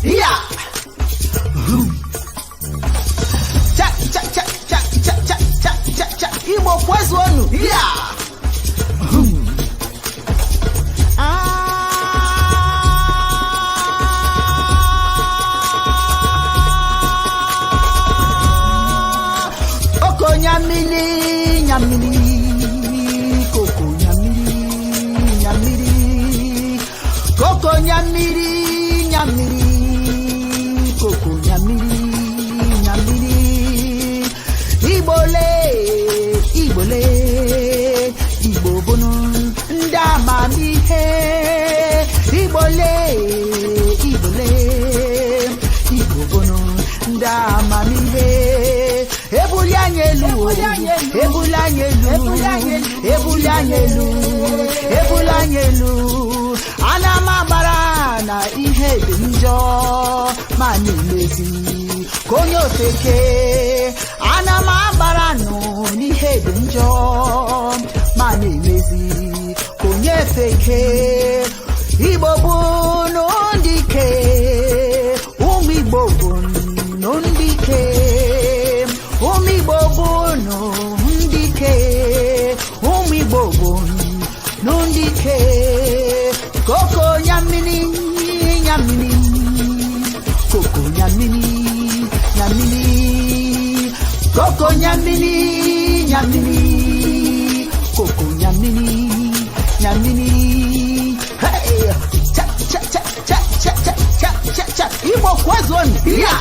Yeah. Cha cha cha cha cha cha cha cha cha. Igbo kwezu onu. Yeah. Oko nyamili nyamili. Koko nyamili nyamili. Koko nyamili nyamili. Koko nyamili nyamili. Igbole Igbole Igbo bunu ndamamihe. Igbole Igbole Igbo bunu ndamamihe. Ebulianyelu anamabara na ihe dị njọ ma na-emezi konye ofeke. Anamabara nụ n'ihe dị njọ ma na-emezi konye feke. Igbo bụ ndị ike, ụmụ Igbo bụ ndị ike. Ụmụ Igbo bụ ndị ike, ụmụ Igbo bụ ndị ike. Koko nyamini nyamini, koko nyamini nyamini, koko nyamini nyamini, koko nyamini nyamini. Hey, cha cha cha cha cha cha cha cha cha. Igbo kwezu onu. Yeah.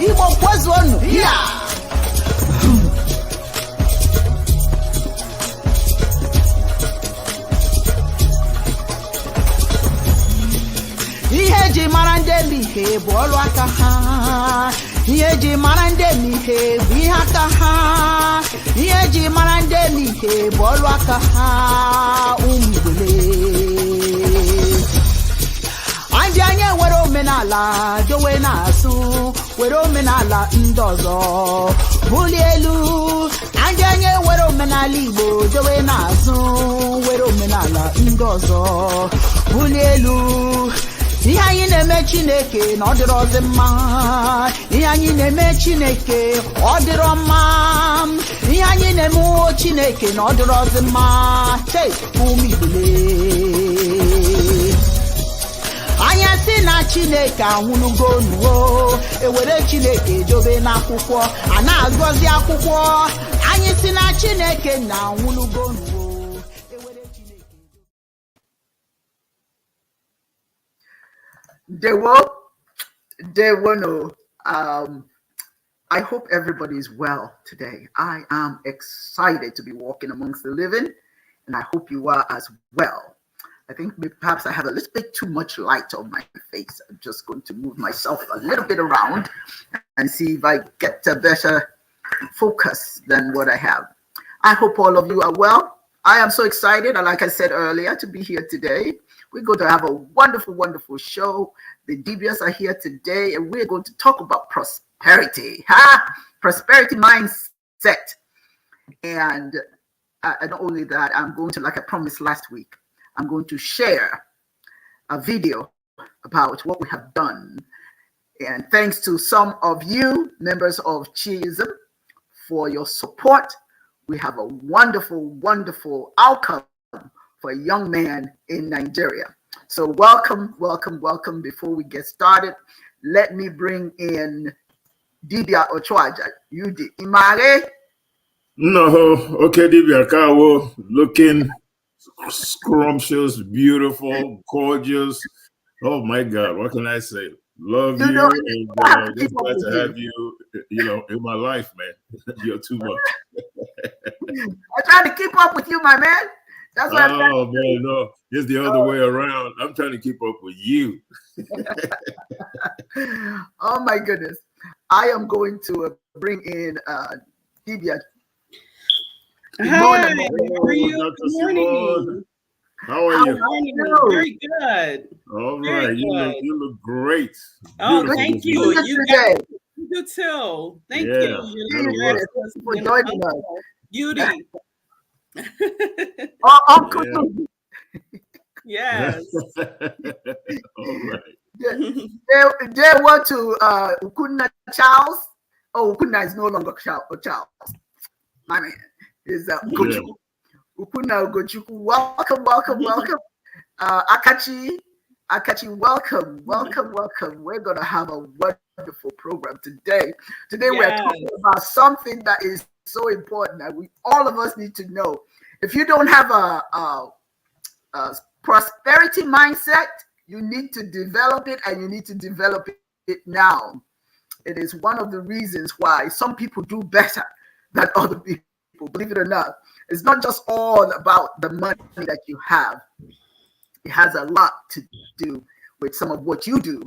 Igbo kwezu onu. Yeah. Ihe ji mara ndị ihe bụ ọrụ aka ha. Ihe ji mara ndị ihe bụ ihe aka ha. Ihe ji mara ndị ihe bụ ọrụ aka ha. Ụmụ Igbole ndị anyị nwere omenala dowe n'azụ, were omenala ndị ọzọ bulie elu. Ndị anyị nwere omenala Igbo dowe n'azụ, were omenala ndị ọzọ bulie elu. Ihe anyị na-eme Chineke na ọ dịrọ ọzọ mma. Ihe anyị na-eme Chineke ọ dịrọ mma. Ihe anyị na-eme Chineke na ọ dịrọ ọzọ mma. Hey, ụmụ Igbole anya si na Chineke anwụlugo nuo, ewere Chineke dobe n'akwụkwọ, a na-agọzi akwụkwọ. Anyị si na Chineke na anwụlugo nuo, ewere Chineke. No. I hope everybody is well today. I am excited to be walking amongst the living, and I hope you are as well. I think perhaps I have a little bit too much light on my face. I'm just going to move myself a little bit around and see if I get a better focus than what I have. I hope all of you are well. I am so excited, and like I said earlier, to be here today. We're going to have a wonderful, wonderful show. The Dibias are here today, and we're going to talk about prosperity. Prosperity mindset. And not only that, I'm going to, like I promised last week, I'm going to share a video about what we have done. And thanks to some of you, members of Chiism, for your support. We have a wonderful, wonderful outcome for a young man in Nigeria. So welcome, welcome, welcome. Before we get started, let me bring in Dibias Ochoaja. You did Imare? No, okay, Dibias Kawo, looking scrumptious, beautiful, gorgeous. Oh my God, what can I say? Love you, and just glad to have you, in my life, man. You're too much. I try to keep up with you, my man. That's what man, no, it's the other way around. I'm trying to keep up with you. Oh my goodness. I am going to bring in Dibias. Hi, how are you? Good morning. How are you? Very good. All right, you look great. Oh, Beautiful. thank you. You do too. Thank you. For joining us. Beauty. Or Uncle Louis. Yes. All right. They went to Ukuna Charles. Oh, Ukuna is no longer Charles. My man is Ugochukwu. Ukuna Ugochukwu. Welcome, welcome, welcome. Akachi, welcome. We're gonna have a wonderful program today. Today we're talking about something that is so important that all of us need to know. If you don't have a prosperity mindset, you need to develop it, and you need to develop it now. It is one of the reasons why some people do better than other people. Believe it or not, it's not just all about the money that you have. It has a lot to do with some of what you do,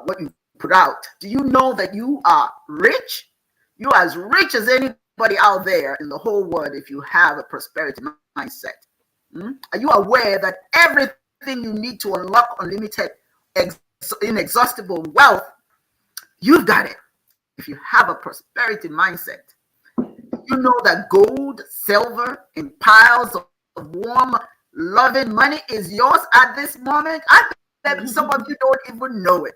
what you put out. Do you know that you are rich? You're as rich as anybody out there in the whole world if you have a prosperity mindset. Are you aware that everything you need to unlock unlimited, inexhaustible wealth, you've got it if you have a prosperity mindset? You know that gold, silver, and piles of warm, loving money is yours at this moment. I bet some of you don't even know it.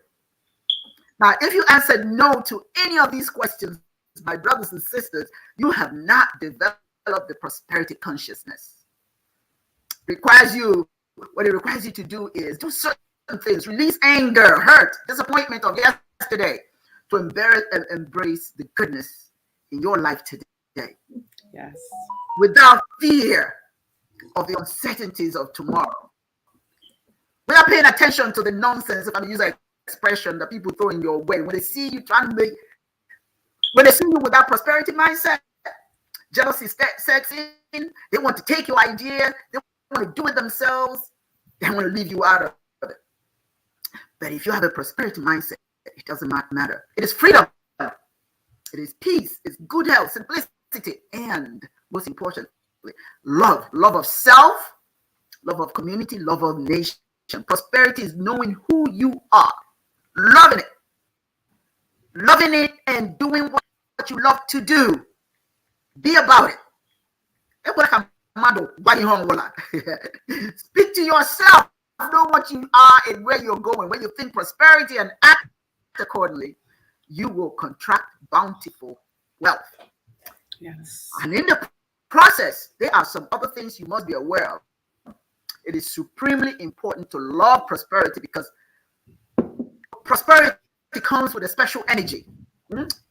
Now, if you answered no to any of these questions, my brothers and sisters, you have not developed the prosperity consciousness. What it requires you to do is do certain things, release anger, hurt, disappointment of yesterday, to embrace the goodness in your life today. Yes. Without fear of the uncertainties of tomorrow. Without paying attention to the nonsense, if I use that expression, that people throw in your way. When they see you when they see you with that prosperity mindset, jealousy sets in. They want to take your idea. They want to do it themselves. They want to leave you out of it. But if you have a prosperity mindset, it doesn't matter. It is freedom. It is peace. It's good health, simplicity, and most importantly, love of self, love of community, love of nation. Prosperity is knowing who you are, loving it, and doing what you love to do. Be about it. Speak to yourself. Know what you are and where you're going. When you think prosperity and act accordingly, you will contract bountiful wealth. Yes. And in the process, there are some other things you must be aware of. It is supremely important to love prosperity, because prosperity comes with a special energy.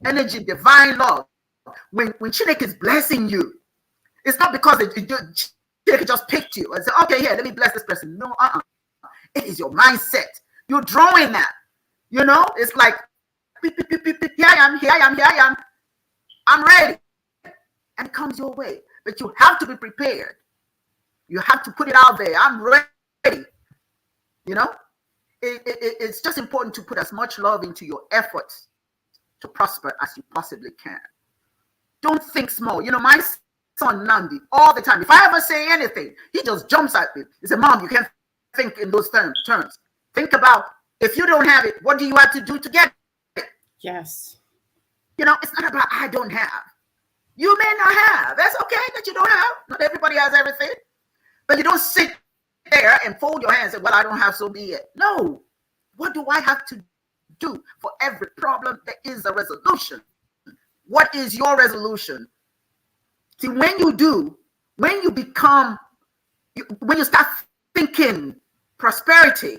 Energy, divine love. When ChinEke is blessing you, it's not because ChinEke just picked you and said, okay, here, let me bless this person. No, it is your mindset. You're drawing that. It's like, here I am. I'm ready. And it comes your way. But you have to be prepared. You have to put it out there. I'm ready. It's just important to put as much love into your efforts to prosper as you possibly can. Don't think small. My son Nandi, all the time, if I ever say anything, he just jumps at me. He said, Mom, you can't think in those terms. Think about, if you don't have it, what do you have to do to get it? Yes. It's not about I don't have. You may not have. That's okay that you don't have. Not everybody has everything. But you don't sit there and fold your hands and say, well, I don't have, so be it. No. What do I have to do? For every problem, there is a resolution. What is your resolution? See, when you start thinking prosperity,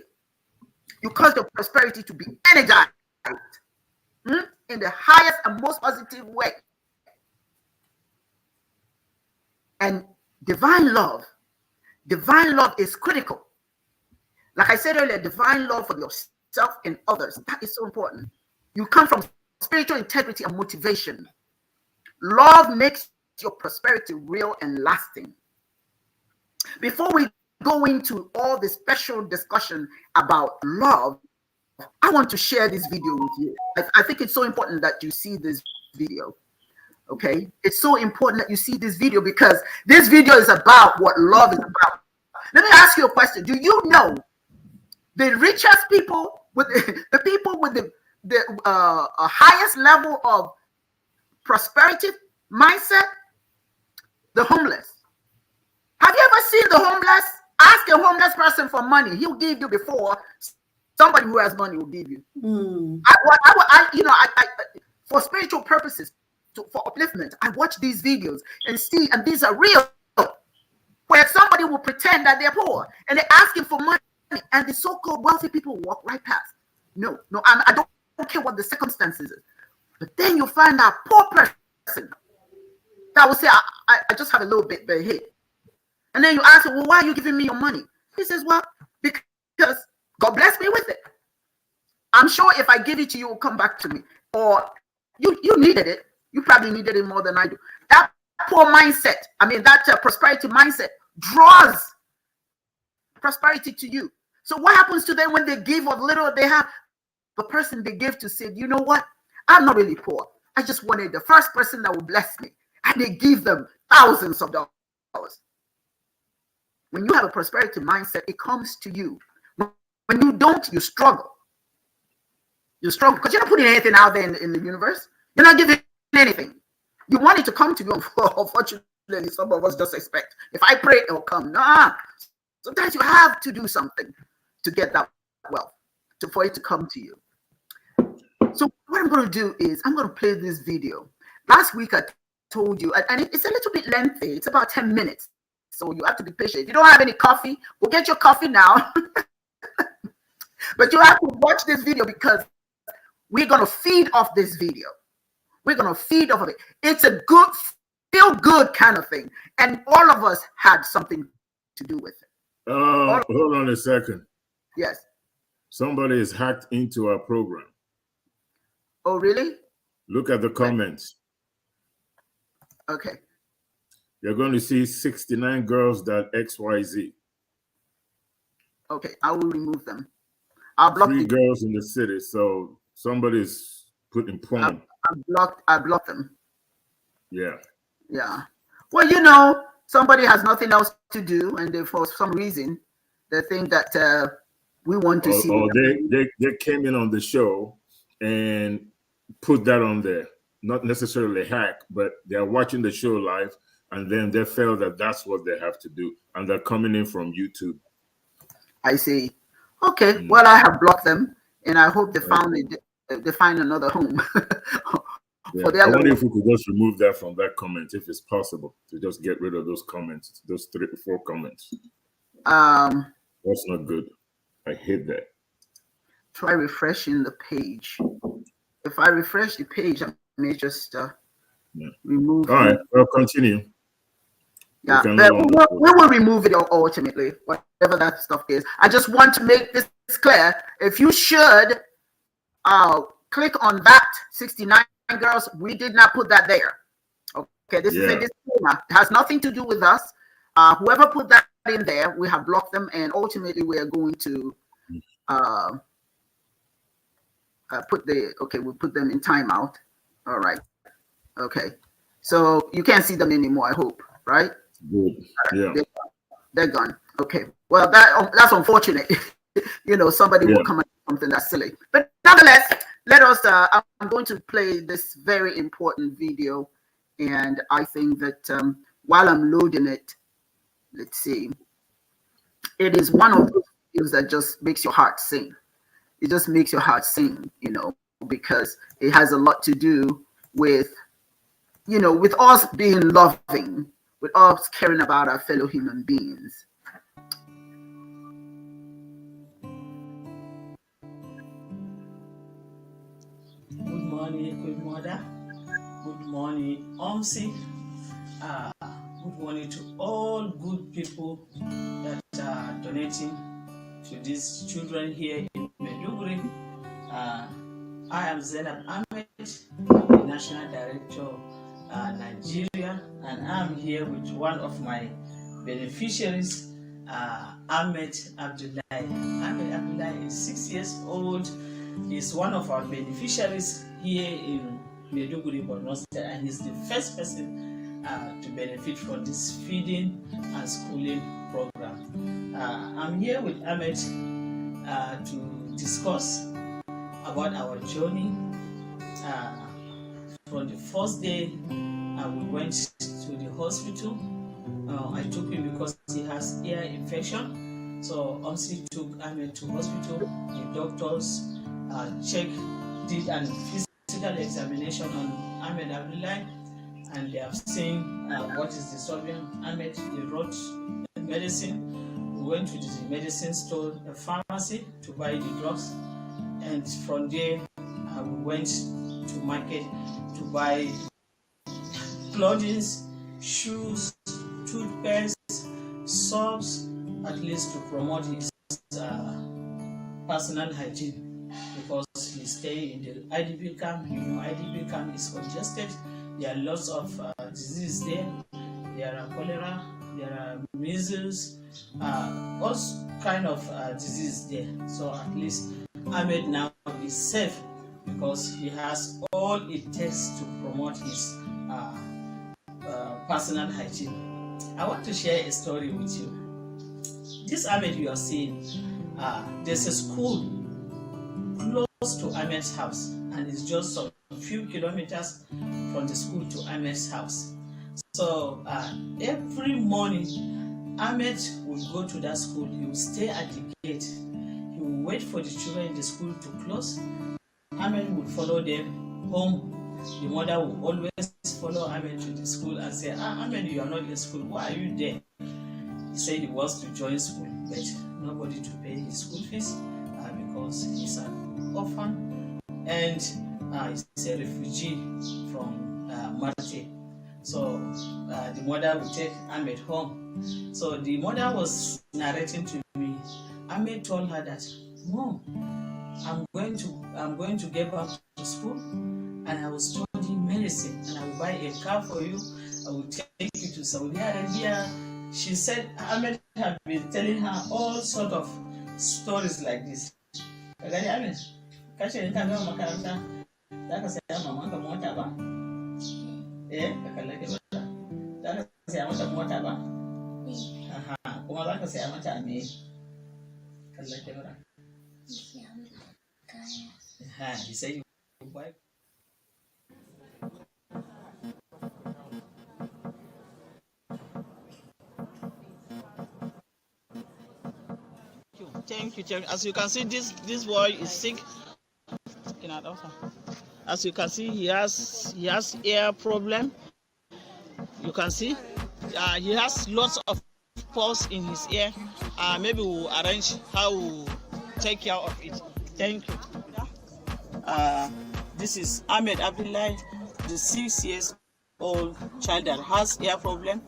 you cause the prosperity to be energized in the highest and most positive way. And divine love is critical. Like I said earlier, divine love for yourself and others, that is so important. You come from spiritual integrity and motivation. Love makes your prosperity real and lasting. Before we go into all the special discussion about love, I want to share this video with you. I think it's so important that you see this video. Okay? It's so important that you see this video, because this video is about what love is about. Let me ask you a question. Do you know the richest people, the people with the highest level of prosperity mindset? The homeless. seen the homeless? Ask a homeless person for money. He'll give you before somebody who has money will give you. For spiritual purposes, for upliftment, I watch these videos and see, and these are real, where somebody will pretend that they're poor and they're asking for money, and the so-called wealthy people walk right past. No, I don't care what the circumstances is. But then you find that poor person that will say, I just have a little bit here. And then you ask him, well, why are you giving me your money? He says, well, because God bless me with it. I'm sure if I give it to you, it will come back to me. Or you needed it. You probably needed it more than I do. That poor mindset, that prosperity mindset draws prosperity to you. So what happens to them when they give what little they have? The person they give to said, you know what? I'm not really poor. I just wanted the first person that will bless me. And they give them thousands of dollars. When you have a prosperity mindset, it comes to you. When you don't, you struggle. You struggle because you're not putting anything out there in the universe. You're not giving anything. You want it to come to you. Unfortunately, some of us just expect, if I pray, it will come. Nah. Sometimes you have to do something to get that wealth, for it to come to you. So what I'm going to do is I'm going to play this video. Last week I told you, and it's a little bit lengthy. It's about 10 minutes. So you have to be patient. If you don't have any coffee, we'll get your coffee now. But you have to watch this video because we're going to feed off this video. We're going to feed off of it. It's a good, feel good kind of thing. And all of us had something to do with it. Hold on a second. Yes. Somebody is hacked into our program. Oh, really? Look at the comments. Okay. You're going to see 69 girls that XYZ. Okay, I will remove them. I'll block 3 girls in the city. So somebody's putting porn. I blocked them. Yeah. Yeah. Well, somebody has nothing else to do, and for some reason, they think that we want to see. Or they came in on the show and put that on there. Not necessarily hack, but they're watching the show live, and then they felt that that's what they have to do, and they're coming in from YouTube. I see. Okay, well, I have blocked them, and I hope they find another home. Yeah. I wonder if we could just remove that from that comment, if it's possible, to just get rid of those comments, those 3 or 4 comments. That's not good. I hate that. Try refreshing the page. If I refresh the page, I may just remove. All right, well, continue. Yeah, we will remove it ultimately, whatever that stuff is. I just want to make this clear. If you should click on that 69 girls, we did not put that there. Okay, this is a disclaimer. It has nothing to do with us. Whoever put that in there, we have blocked them, and ultimately we are going to we'll put them in timeout. All right. Okay. So you can't see them anymore, I hope, right? Good. Yeah. They're gone. Okay. Well, that's unfortunate. Somebody will come up with something that's silly. But nonetheless, let us I'm going to play this very important video, and I think that while I'm loading it, let's see. It is one of those videos that just makes your heart sing. It just makes your heart sing, because it has a lot to do with, with us being loving, with us caring about our fellow human beings. Good morning, good mother. Good morning, Omsi. Good morning to all good people that are donating to these children here in Maiduguri. I am Zainab Ahmed, the National Director of Nigeria, and I'm here with one of my beneficiaries, Ahmed Abdullahi. Ahmed Abdullahi is 6 years old. He's one of our beneficiaries here in Maiduguri, Borno State, and he's the first person to benefit from this feeding and schooling program. I'm here with Ahmed to discuss about our journey. From the first day we went to the hospital, I took him because he has ear infection. So Omsi took Ahmed to hospital. The doctors did an physical examination on Ahmed Abdullahi, and they have seen what is disturbing Ahmed. They wrote medicine. We went to the medicine store, a pharmacy, to buy the drugs, and from there we went to market to buy clothing, shoes, toothpaste, soaps, at least to promote his personal hygiene, because he stay in the IDP camp. You know, IDP camp is congested. There are lots of diseases there. There are cholera, there are measles, all kind of disease there. So at least Ahmed now is safe because he has all it takes to promote his personal hygiene. I want to share a story with you. This Ahmed you are seeing, there's a school close to Ahmed's house, and it's just a few kilometers from the school to Ahmed's house. So every morning, Ahmed will go to that school. He will stay at the gate. He will wait for the children in the school to close. Ahmed will follow them home. The mother will always follow Ahmed to the school and say, Ahmed, you are not in school. Why are you there? He said he wants to join school, but nobody to pay his school fees because he's an orphan and he's a refugee from Marte. So the mother will take Ahmed home. So the mother was narrating to me. Ahmed told her that, Mom, I'm going to get back to school, and I will study medicine, and I will buy a car for you. I will take you to Saudi Arabia. She said Ahmed had been telling her all sort of stories like this. Ahmed, he said you buy. Thank you. As you can see, this boy is sick. As you can see, he has ear problem. You can see he has lots of pulse in his ear. Maybe we'll arrange how we'll take care of it. Thank you. This is Ahmed Abdullahi, the 6 years old child that has ear problem.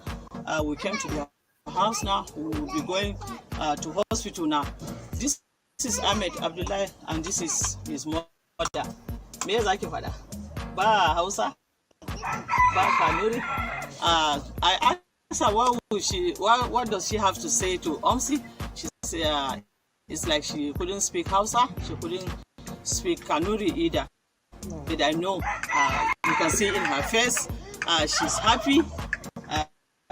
We came to the house now. We will be going to hospital now. This is Ahmed Abdullahi, and this is his mother. Me zaki fada ba Hausa ba Kanuri. I asked her what does she have to say to Omsi. She said it's like she couldn't speak Hausa, she couldn't speak Kanuri either. But I know you can see in her face she's happy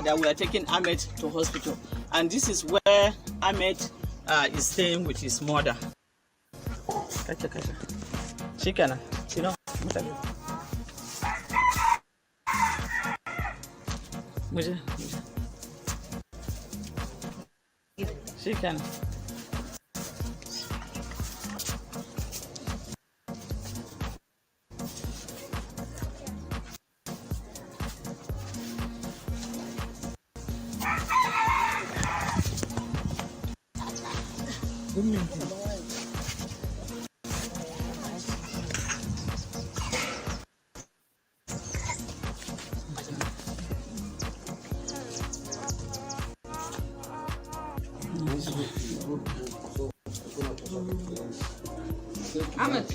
that we are taking Ahmed to hospital, and this is where Ahmed is staying with his mother. Shikana, you know. Shikana. Ahmed.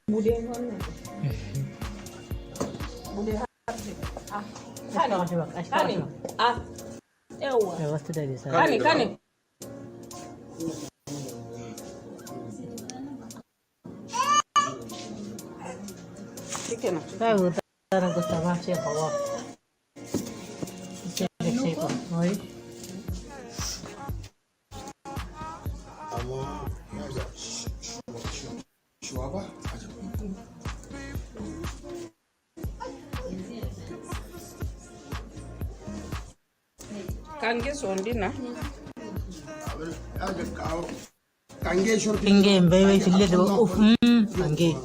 Kemudian mana? Kemudian Kani. Ewa. Kani. Shikena. Tahu tahu Gustavo siapa wah. Siapa? Oi. Kange sondina. Kange mbewe fille de kange.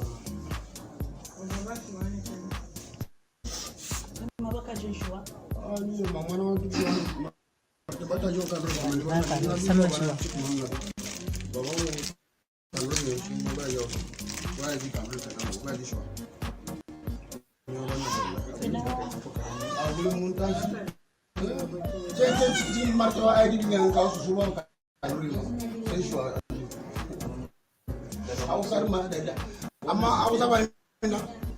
Sama shua.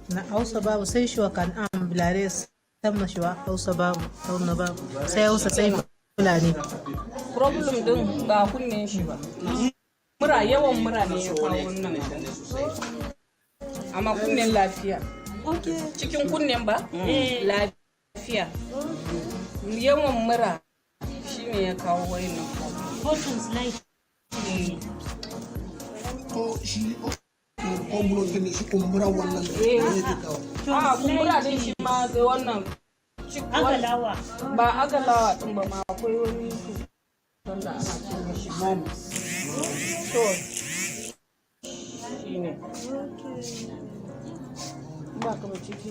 Na Hausa babu sai shuwa kan am bilares tamma shuwa Hausa babu tauna babu sai Hausa sai Fulani. Problem din ba kunnen shi ba. Mura yawan mura ne ya kawo nan. Amma kunnen lafiya. Cikin kunnen ba? Lafiya. Yawan mura shine ya kawo wayannan. Horses like kumbura din shi ma ga wannan agalawa. Ba agalawa din ba ma akwai wani wanda ana cewa shi mom. So shine ba ka ba ciki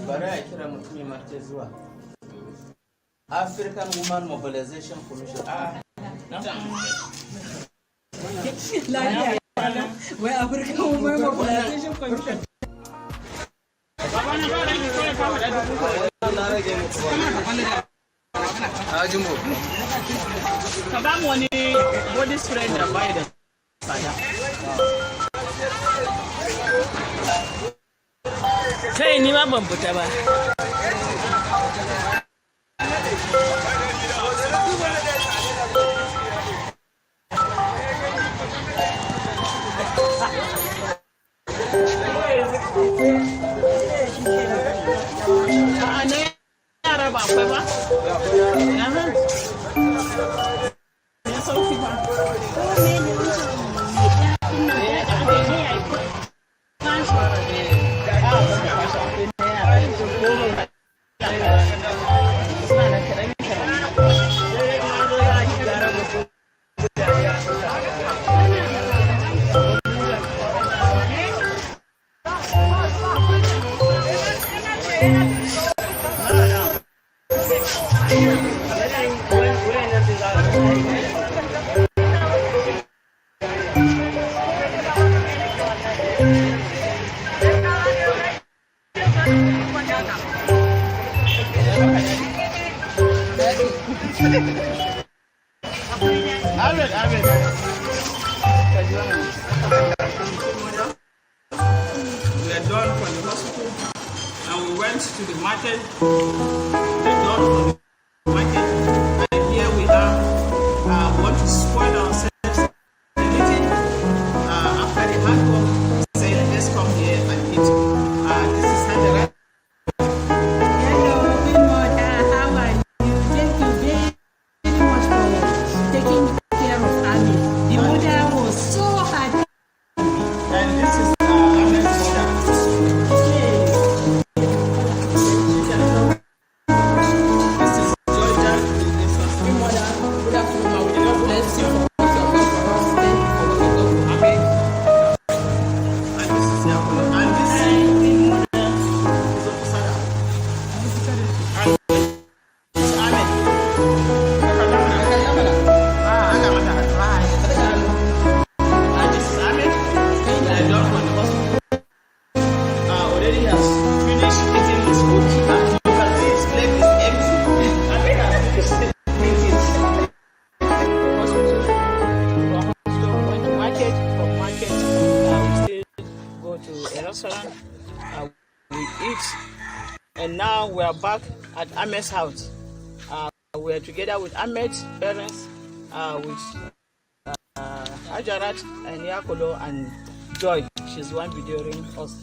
bare a kira mutum ma ta zuwa African Women Mobilization Commission. Wai African Women Mobilization Commission. Ka ba mu wani body spray da bai da tsada. Sai ni ma ban fita ba. Yara ba akwai ba? Ya sauki ba. To the market, the door for the market, and here we are. We want to spoil ourselves a little after the hard work. Say, let's come here and eat. This is how the right. Hello, good morning. How are you? Thank you very much for taking care of Ami. The mother was so happy. And this is Ahmed's mother. And now we are back at Ahmed's house. We are together with Ahmed's parents, with Ajarat and Yakolo and Joy. She's one videoing us.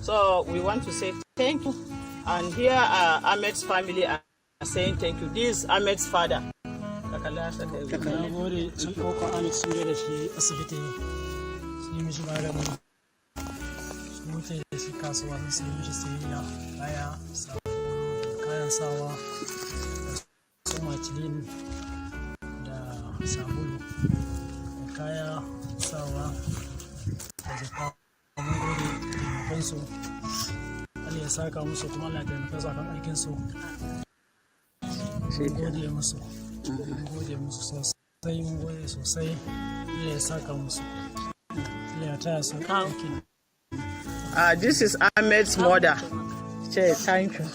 So we want to say thank you. And here Ahmed's family are saying thank you. This is Ahmed's father. wuce da shi kasuwa sun sayi mishi sayayya kaya sabulu kayan sawa da su macilin da sabulu da kaya sawa da jaka. Mun gode taimakonsu. Allah ya saka musu kuma Allah ya taimaka su akan aikinsu. Mun gode musu. Mun gode musu sosai. Mun gode sosai. Allah ya saka musu. Allah ya taya su aikin. This is Ahmed's mother. Thank you.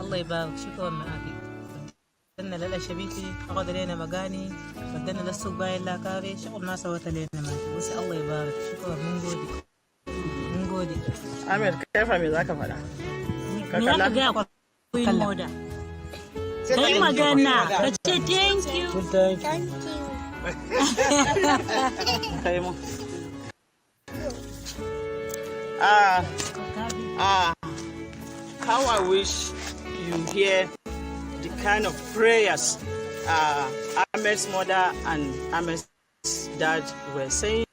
الله يبارك. شكرا معاكي. بدنا للا شبيتي أخذ لنا مقاني بدنا للسوق باي لا كاري شغل ناس وتلينا معاكي بس الله يبارك. شكرا من جودي من جودي. Ahmed كيف عم يذاك فلا؟ كلا جاك وين مودا. Hey Magana, thank you. Thank you. How I wish you hear the kind of prayers Ahmed's mother and Ahmed's dad were saying.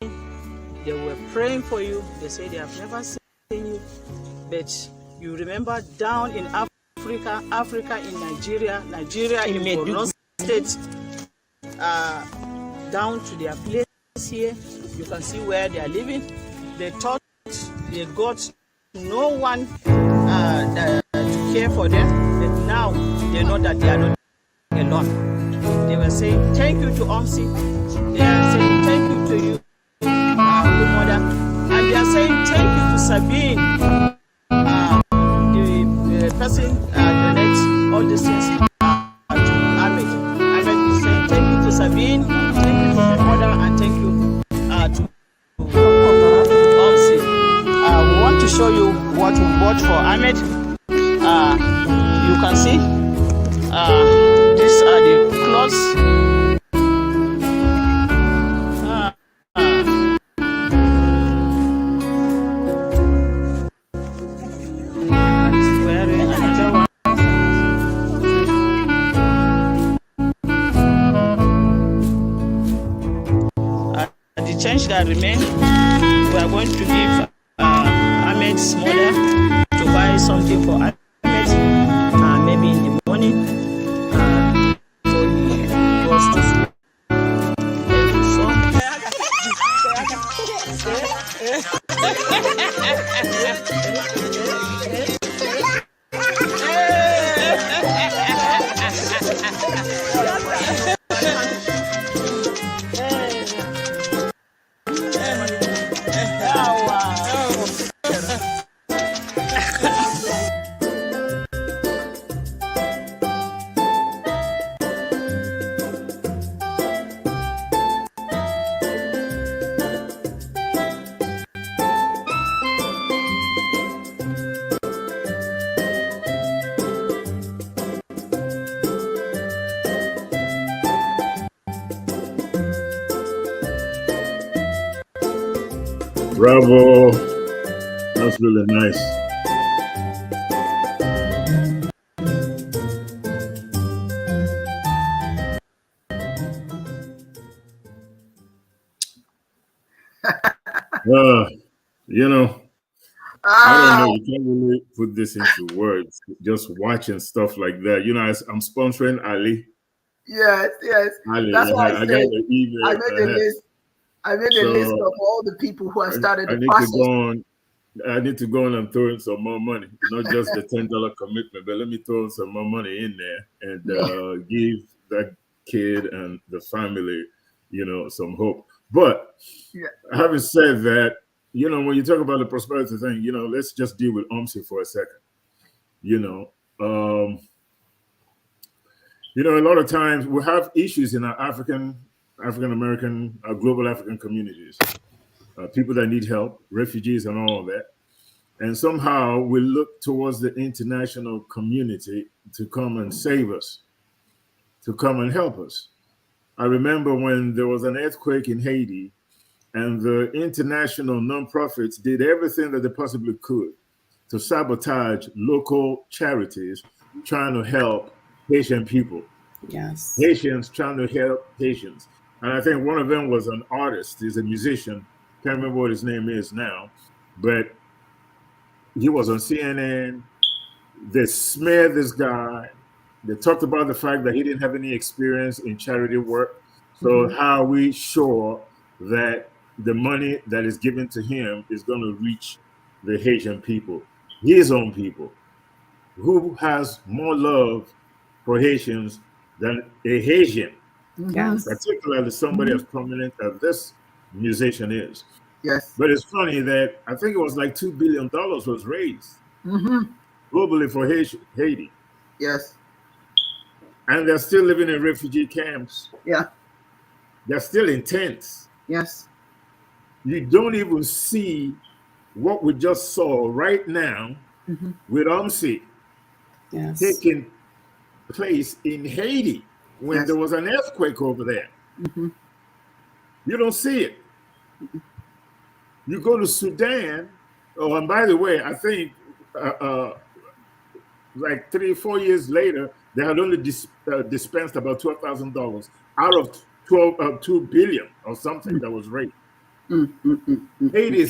They were praying for you. They say they have never seen you, but you remember down in Africa in Nigeria in Borno State, down to their place here, you can see where they are living. They thought they got no one to care for them, but now they know that they are not alone. They were saying thank you to Omsi. They are saying thank you to you, good mother, and they are saying thank you to Sabine, the person donates all these things to Ahmed. Ahmed is saying thank you to Sabine, thank you to my mother, and thank you to Omsi. We want to show you what we bought for Ahmed. You can see these are the clothes. He's wearing another one. The change that remains, we are going to give Ahmed's mother to buy something for Ahmed, maybe in the morning, before he goes to school. Bravo. That's really nice. You know, I don't know. You can't really put this into words. Just watching stuff like that. You know, I'm sponsoring Ali. Yes. Ali, That's why I got an email. I made a list. I made a list of all the people who have started the process. I need to go on and throw in some more money, not just the $10 commitment, but let me throw some more money in there and give that kid and the family, you know, some hope. But having said that, you know, when you talk about the prosperity thing, you know, let's just deal with Omsi for a second. You know, a lot of times we have issues in our African American, global African communities, people that need help, refugees and all of that. And somehow we look towards the international community to come and save us, to come and help us. I remember when there was an earthquake in Haiti and the international nonprofits did everything that they possibly could to sabotage local charities trying to help Haitian people. Yes. Haitians trying to help Haitians. And I think one of them was an artist, he's a musician. Can't remember what his name is now, but he was on CNN. They smeared this guy. They talked about the fact that he didn't have any experience in charity work. So how are we sure that the money that is given to him is going to reach the Haitian people, his own people? Who has more love for Haitians than a Haitian? Yes. Particularly somebody as prominent as this musician is. Yes. But it's funny that I think it was like $2 billion was raised globally for Haiti. Yes. And they're still living in refugee camps. Yeah. They're still in tents. Yes. You don't even see what we just saw right now with Yes. taking place in Haiti when there was an earthquake over there. You don't see it. You go to Sudan. Oh, and by the way, I think like 3 or 4 years later, they had only dispensed about $12,000 out of $2 billion or something that was raised. Haiti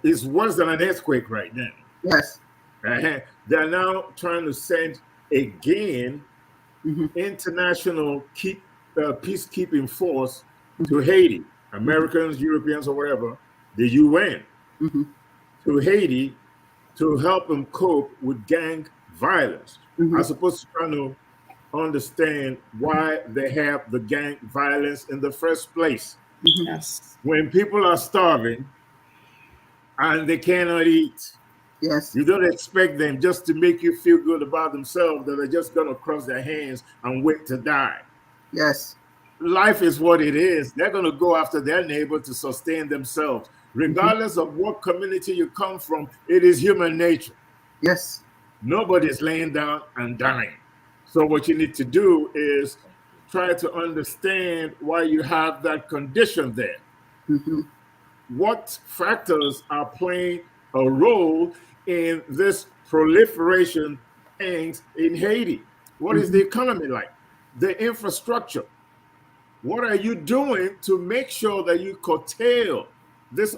is worse than an earthquake right now. Yes. They're now trying to send again international peacekeeping force to Haiti, Americans, Europeans, or whatever, the UN, to Haiti to help them cope with gang violence. I'm supposed to try to understand why they have the gang violence in the first place. Yes. When people are starving and they cannot eat, yes, you don't expect them just to make you feel good about themselves that they're just going to cross their hands and wait to die. Yes. Life is what it is. They're going to go after their neighbor to sustain themselves. Regardless of what community you come from, it is human nature. Yes. Nobody's laying down and dying. So what you need to do is try to understand why you have that condition there. What factors are playing a role in this proliferation things in Haiti? What is the economy like? The infrastructure. What are you doing to make sure that you curtail this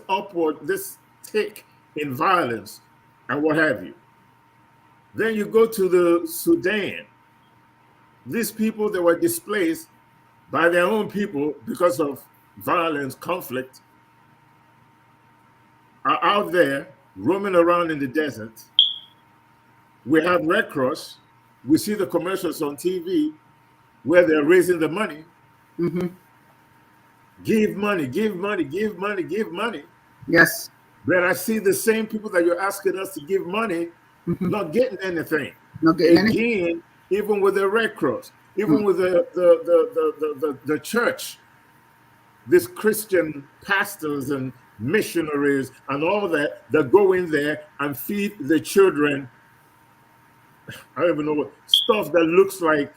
tick in violence and what have you? Then you go to the Sudan. These people that were displaced by their own people because of violence, conflict, are out there roaming around in the desert. We have Red Cross. We see the commercials on TV where they're raising the money. Give money, give money, give money, give money. Yes. But I see the same people that you're asking us to give money not getting anything. Not getting Again, anything. even with the Red Cross, even with the church, these Christian pastors and missionaries and all that go in there and feed the children. I don't even know what stuff that looks like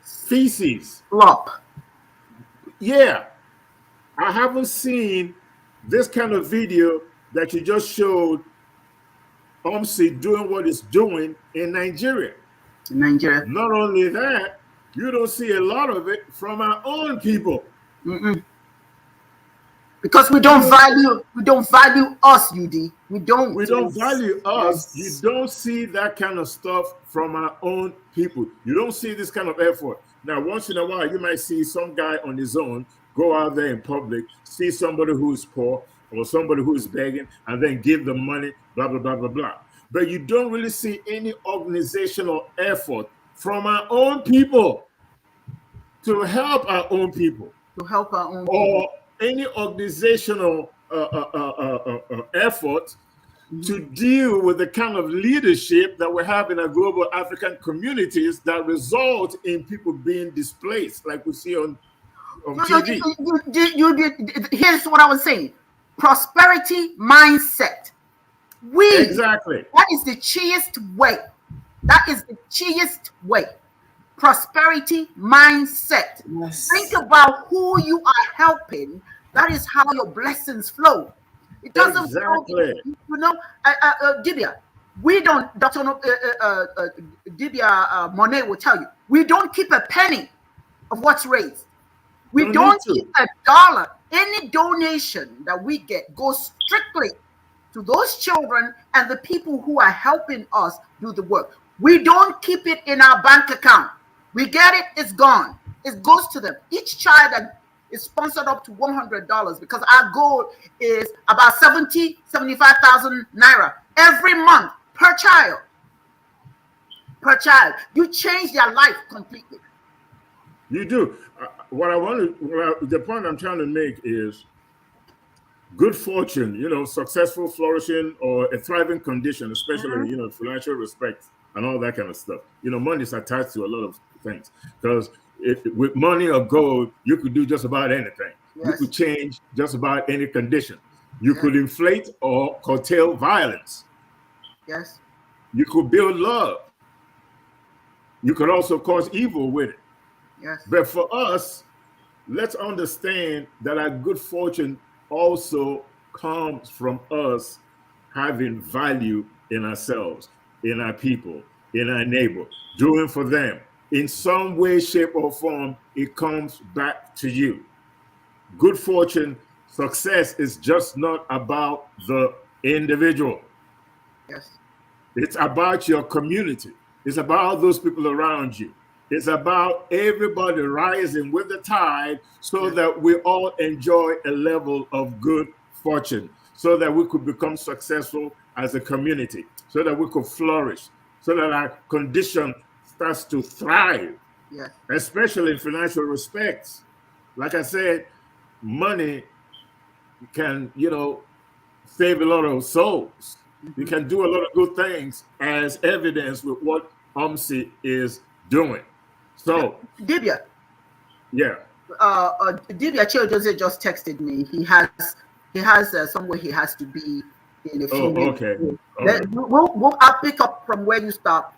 feces. Flop. Yeah, I haven't seen this kind of video that you just showed OMSI doing what it's doing in Nigeria. In Nigeria. Not only that, you don't see a lot of it from our own people. Because we don't value us, UD. We don't value us. You don't see that kind of stuff from our own people. You don't see this kind of effort. Now, once in a while, you might see some guy on his own go out there in public, see somebody who is poor or somebody who is begging, and then give them money, blah, blah, blah, blah, blah. But you don't really see any organizational effort from our own people to help our own people. To help our own or any organizational effort to deal with the kind of leadership that we have in our global African communities that result in people being displaced, like we see on TV. Here's what I was saying. Prosperity mindset. Exactly. That is the cheapest way. That is the cheapest way. Prosperity mindset. Yes. Think about who you are helping. That is how your blessings flow. It doesn't flow, Dibia. We don't. Dr. Dibia Monet will tell you. We don't keep a penny of what's raised. We don't keep a dollar. Any donation that we get goes strictly to those children and the people who are helping us do the work. We don't keep it in our bank account. We get it, it's gone. It goes to them. Each child that is sponsored up to $100 because our goal is about 75,000 naira every month per child. Per child. You change their life completely. You do. The point I'm trying to make is good fortune, successful, flourishing, or a thriving condition, especially, financial respect and all that kind of stuff. Money is attached to a lot of things because with money or gold, you could do just about anything. Yes. You could change just about any condition. You could inflate or curtail violence. Yes. You could build love. You could also cause evil with it. Yes. But for us, let's understand that our good fortune also comes from us having value in ourselves, in our people, in our neighbor, doing for them. In some way, shape, or form, it comes back to you. Good fortune, success is just not about the individual. Yes. It's about your community. It's about those people around you. It's about everybody rising with the tide so that we all enjoy a level of good fortune, so that we could become successful as a community, so that we could flourish, so that our condition starts to thrive, especially in financial respects. Like I said, money can, save a lot of souls. You can do a lot of good things, as evidence with what UMSI is doing. So, Dibia. Yeah. Dibia Children just texted me. He has somewhere he has to be in a few minutes. Okay. I'll pick up from where you stop.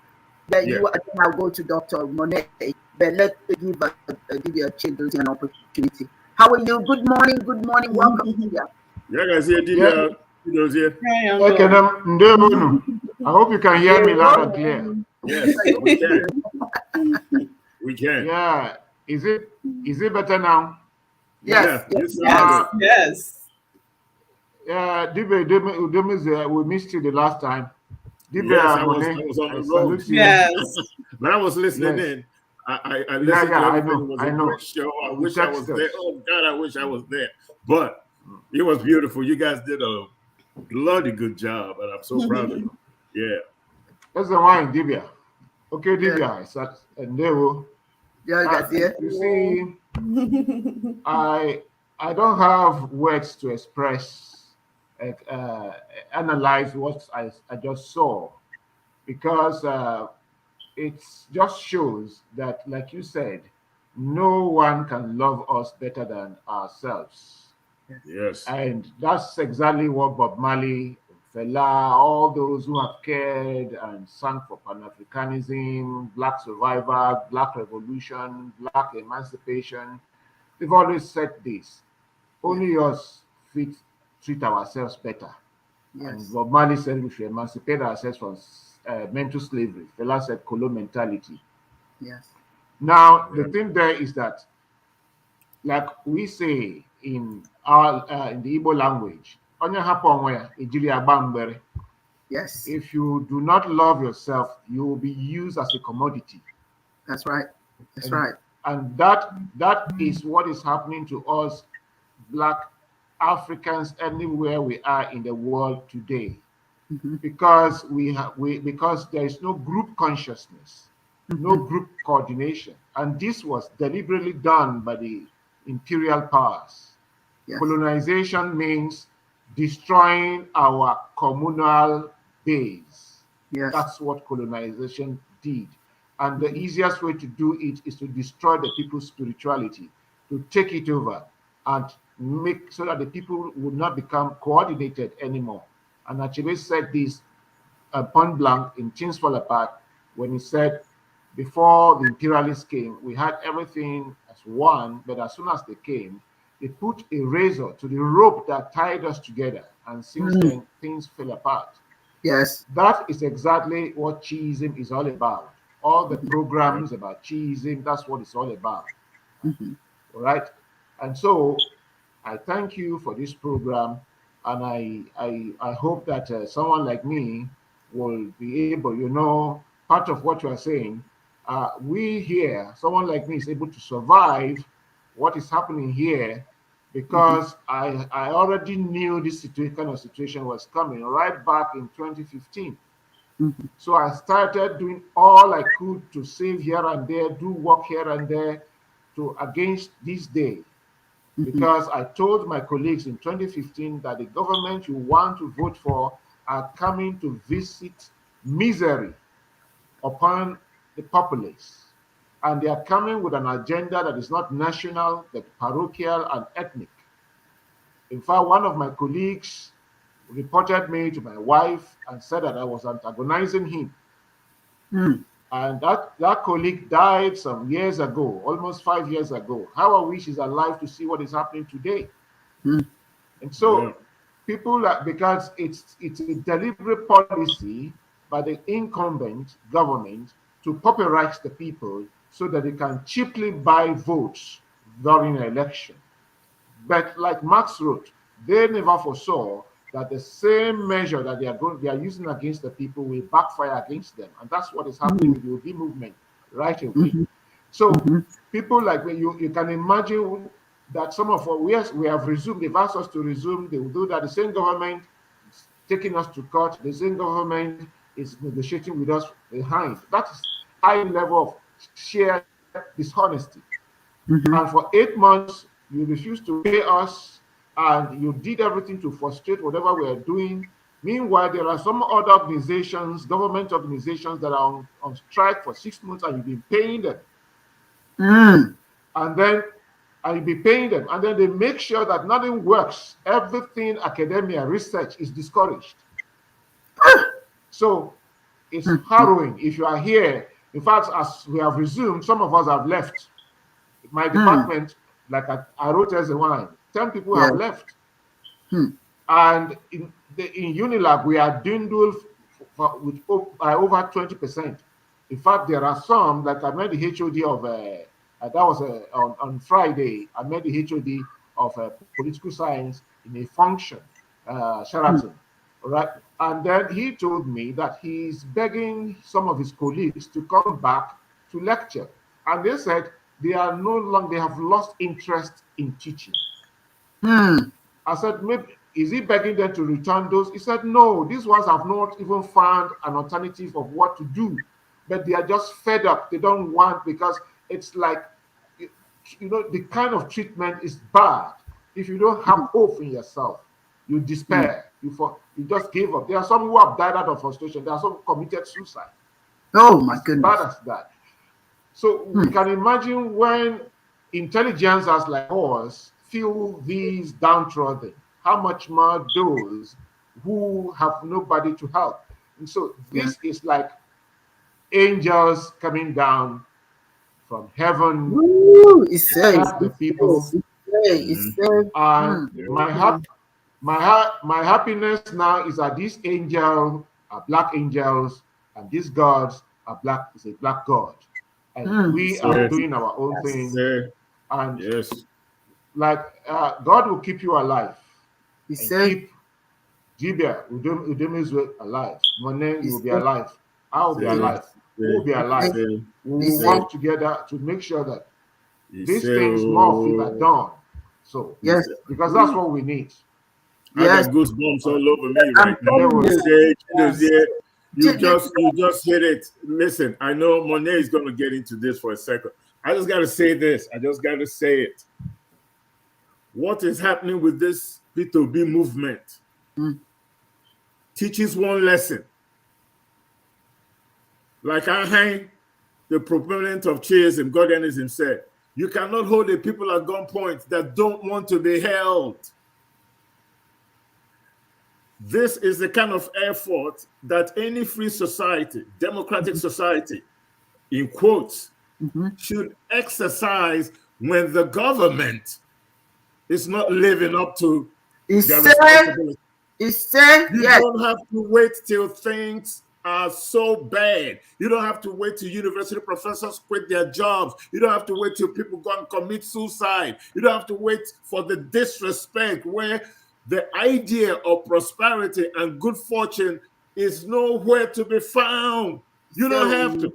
Then I'll go to Dr. Monet. Then let's give Dibia Children an opportunity. How are you? Good morning. Good morning. Welcome, Dibia. Yeah, guys, here, Dibia. Here. I hope you can hear me loud and clear. Yes, we can. We can. Yeah. Is it better now? Yes. Yes. Yeah, Dibia, we missed you the last time. Dibia, yes, I was on the road. Yes. But I was listening in. I listened to everything. It was a great show. I wish I was there. Oh, God, I wish I was there. But it was beautiful. You guys did a bloody good job, and I'm so proud of you. Yeah. That's the wine, Dibia. Okay, Dibia. And there we you see, I don't have words to express, analyze what I just saw, because it just shows that, like you said, no one can love us better than ourselves. Yes. And that's exactly what Bob Marley, Fela, all those who have cared and sung for Pan-Africanism, Black survival, Black revolution, Black emancipation, they've always said this: only us treat ourselves better. Yes. And Bob Marley said we should emancipate ourselves from mental slavery. Fela said colon mentality. Yes. Now, the thing there is that, like we say in the Igbo language, yes. If you do not love yourself, you will be used as a commodity. That's right. That's right. And that is what is happening to us Black Africans anywhere we are in the world today. Because because there is no group consciousness, no group coordination, and this was deliberately done by the imperial powers. Yes. Colonization means destroying our communal base. Yes. That's what colonization did. And the easiest way to do it is to destroy the people's spirituality, to take it over and make so that the people would not become coordinated anymore. And Achebe said this point blank in Things Fall Apart when he said, before the imperialists came, we had everything as one, but as soon as they came, they put a razor to the rope that tied us together, and since then things fell apart. Yes. That is exactly what Chiism is all about. All the programs about Chiism, that's what it's all about. All right. And so I thank you for this program, and I hope that someone like me will be able, part of what you are saying, we here, someone like me is able to survive what is happening here because I already knew this kind of situation was coming right back in 2015. So I started doing all I could to save here and there, do work here and there to against this day. Because I told my colleagues in 2015 that the government you want to vote for are coming to visit misery upon the populace. And they are coming with an agenda that is not national, but parochial and ethnic. In fact, one of my colleagues reported me to my wife and said that I was antagonizing him. And that colleague died some years ago, almost 5 years ago. How I wish he's alive to see what is happening today. And so people, because it's a deliberate policy by the incumbent government to pauperize the people so that they can cheaply buy votes during an election. But like Marx wrote, they never foresaw that the same measure that they are using against the people will backfire against them. And that's what is happening with the Obi movement right away. So people like me, you can imagine that some of us, we have resumed, they've asked us to resume, they will do that. The same government is taking us to court, the same government is negotiating with us behind. That is high level of sheer dishonesty. And for 8 months, you refused to pay us, and you did everything to frustrate whatever we are doing. Meanwhile, there are some other organizations, government organizations that are on strike for 6 months, and you've been paying them. And then you'll be paying them. And then they make sure that nothing works. Everything academia, research is discouraged. So it's harrowing. If you are here, in fact, as we have resumed, some of us have left. My department, like I wrote as a line, 10 people have left. And in Unilab, we are dwindled by over 20%. In fact, there are some, like I met the HOD of, that was on Friday, I met the HOD of political science in a function, Sheraton, right? And then he told me that he's begging some of his colleagues to come back to lecture. And they said they are no longer, they have lost interest in teaching. I said, maybe, is he begging them to return those? He said, no, these ones have not even found an alternative of what to do, but they are just fed up. They don't want, because it's like, you know, the kind of treatment is bad. If you don't have hope in yourself, you despair. You just give up. There are some who have died out of frustration. There are some who committed suicide. Oh my goodness. Bad as that. So we can imagine when intelligences like ours feel these downtrodden, how much more those who have nobody to help. And so this is like angels coming down from heaven. Woo, it's the people. And my happiness now is that these angels are black angels, and these gods are black. Is a black god, and we are doing our own thing. And like God will keep you alive. He said, keep Dibias, Udemezwe alive. Monet, you will be alive. I will be alive. We will be alive. We will work together to make sure that these things more feel are done. So because that's what we need. I got goosebumps all over me right now. You just hit it. Listen, I know Monet is going to get into this for a second. I just got to say this. I just got to say it. What is happening with this P2B movement teaches one lesson. Like Ahai, the proponent of Chiism Godianism, said, you cannot hold the people at gunpoint that don't want to be held. This is the kind of effort that any free society, democratic society, in quotes, should exercise when the government is not living up to their responsibility. You don't have to wait till things are so bad. You don't have to wait till university professors quit their jobs. You don't have to wait till people go and commit suicide. You don't have to wait for the disrespect where the idea of prosperity and good fortune is nowhere to be found. You don't have to.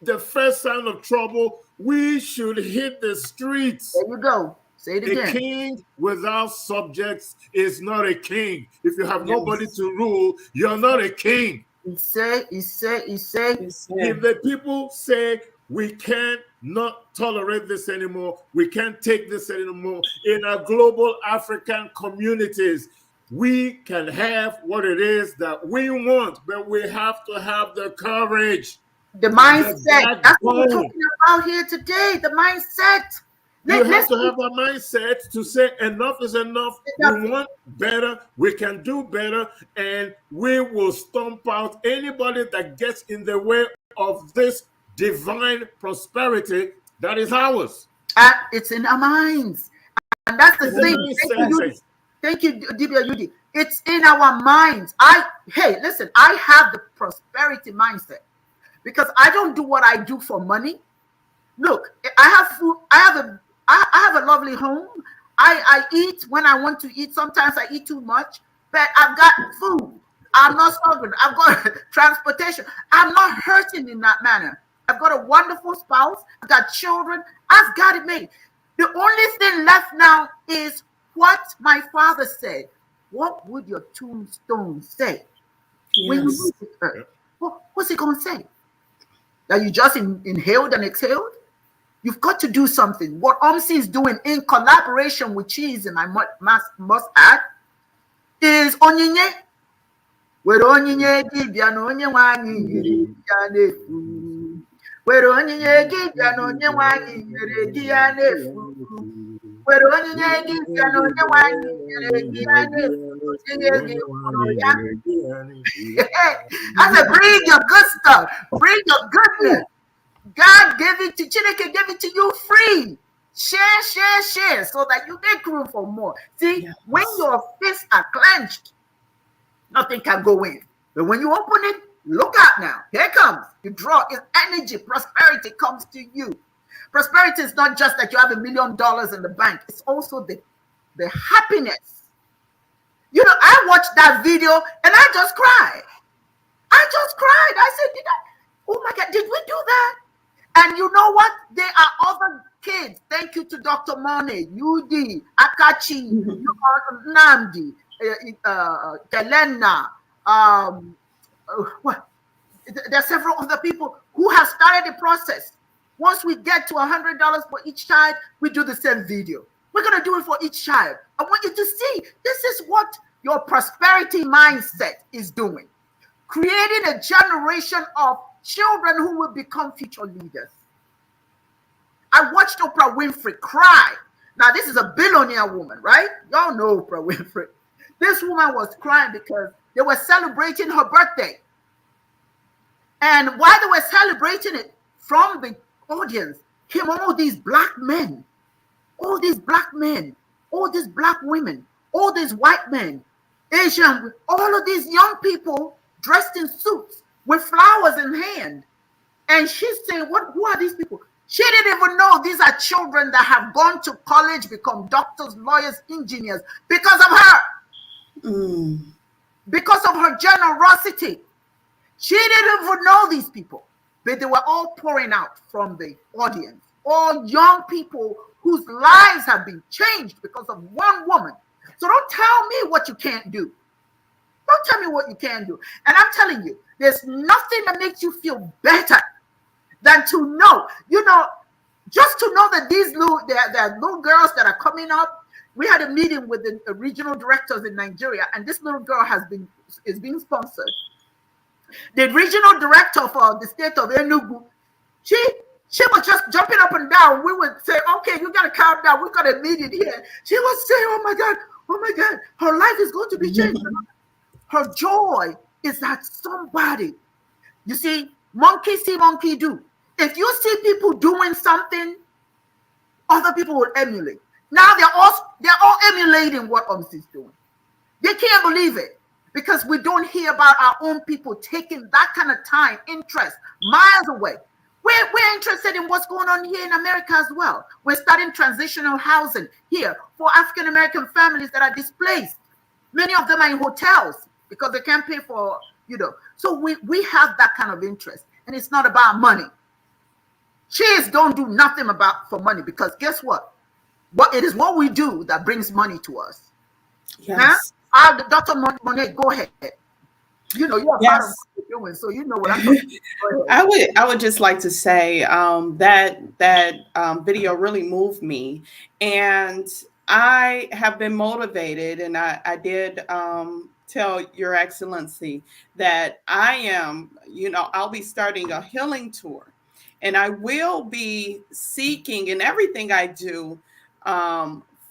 The first sign of trouble, we should hit the streets. There you go. Say it again. A king without subjects is not a king. If you have nobody to rule, you're not a king. He say. If the people say we can't not tolerate this anymore, we can't take this anymore, in our global African communities, we can have what it is that we want, but we have to have the courage. The mindset. That's what we're talking about here today. The mindset. You have to have a mindset to say enough is enough. We want better. We can do better. And we will stomp out anybody that gets in the way of this divine prosperity that is ours. It's in our minds. And that's the thing. Thank you, Dibia Yudi. It's in our minds. Hey, listen, I have the prosperity mindset because I don't do what I do for money. Look, I have food. I have a lovely home. I eat when I want to eat. Sometimes I eat too much, but I've got food. I'm not struggling. I've got transportation. I'm not hurting in that manner. I've got a wonderful spouse. I've got children. I've got it made. The only thing left now is what my father said. What would your tombstone say when you leave this earth? What's it going to say? That you just inhaled and exhaled? You've got to do something. What OMSI is doing in collaboration with Chiism, I must add, is onyinye. Where onyinye dibia no onye nwanyi nyere ya nefu. Where onyinye dibia no onye nwanyi nyere ya nefu. Where onyinye dibia no onye nwanyi nyere ya nefu. I said, bring your good stuff. Bring your goodness. God gave it to ChinEke, gave it to you free. Share, so that you make room for more. See, when your fists are clenched, nothing can go in. But when you open it, look out now. Here it comes. You draw its energy. Prosperity comes to you. Prosperity is not just that you have $1 million in the bank. It's also the happiness. You know, I watched that video and I just cried. I said, oh my God, did we do that? And you know what? There are other kids. Thank you to Dr. Mone, Yudi, Akachi, Namdi, Kelena. There are several other people who have started the process. Once we get to $100 for each child, we do the same video. We're going to do it for each child. I want you to see this is what your prosperity mindset is doing. Creating a generation of children who will become future leaders. I watched Oprah Winfrey cry. Now, this is a billionaire woman, right? Y'all know Oprah Winfrey. This woman was crying because they were celebrating her birthday. And while they were celebrating it, from the audience came all these black men, all these black women, all these white men, Asian, all of these young people dressed in suits with flowers in hand. And she's saying, who are these people? She didn't even know these are children that have gone to college, become doctors, lawyers, engineers because of her. Because of her generosity. She didn't even know these people, but they were all pouring out from the audience. All young people whose lives have been changed because of one woman. So don't tell me what you can't do. Don't tell me what you can do. And I'm telling you, there's nothing that makes you feel better than to know, just to know that there are little girls that are coming up. We had a meeting with the regional directors in Nigeria, and this little girl is being sponsored. The regional director for the state of Enugu, she was just jumping up and down. We would say, okay, you got to calm down. We got a meeting here. She was saying, oh my God, her life is going to be changed. Her joy is that somebody, you see, monkey see, monkey do. If you see people doing something, other people will emulate. Now they're all emulating what OMS is doing. They can't believe it because we don't hear about our own people taking that kind of time, interest, miles away. We're interested in what's going on here in America as well. We're starting transitional housing here for African American families that are displaced. Many of them are in hotels because they can't pay for you know. So we have that kind of interest, and it's not about money. Chiis don't do nothing for money, because guess what? It is what we do that brings money to us. Yes. Now, Dr. Monet, go ahead. You know, you're part of what you're doing, so you know what I'm talking about. I would just like to say that video really moved me, and I have been motivated, and I did tell Your Excellency that I am, I'll be starting a healing tour, and I will be seeking in everything I do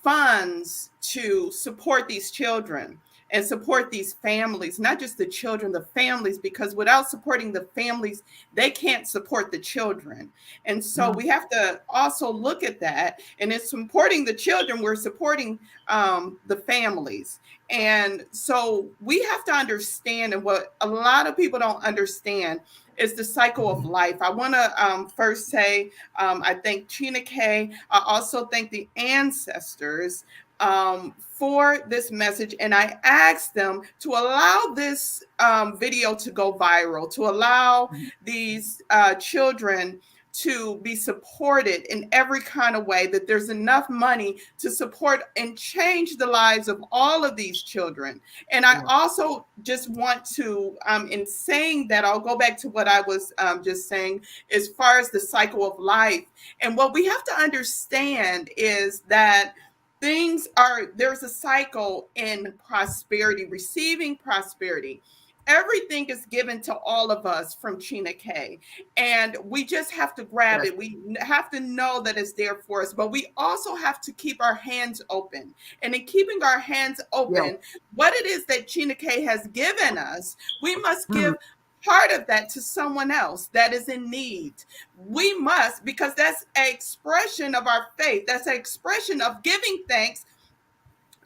funds to support these children and support these families, not just the children, the families, because without supporting the families, they can't support the children. And so we have to also look at that. And in supporting the children, we're supporting the families. And so we have to understand, and what a lot of people don't understand is the cycle of life. I want to first say, I thank ChinEke. I also thank the ancestors for this message, and I asked them to allow this video to go viral, to allow these children to be supported in every kind of way, that there's enough money to support and change the lives of all of these children. And I also just want to, in saying that, I'll go back to what I was just saying as far as the cycle of life. And what we have to understand is that there's a cycle in prosperity, receiving prosperity. Everything is given to all of us from ChinEke, and we just have to grab it. We have to know that it's there for us, but we also have to keep our hands open. And in keeping our hands open, what it is that ChinEke has given us, we must give part of that to someone else that is in need. We must, because that's an expression of our faith. That's an expression of giving thanks,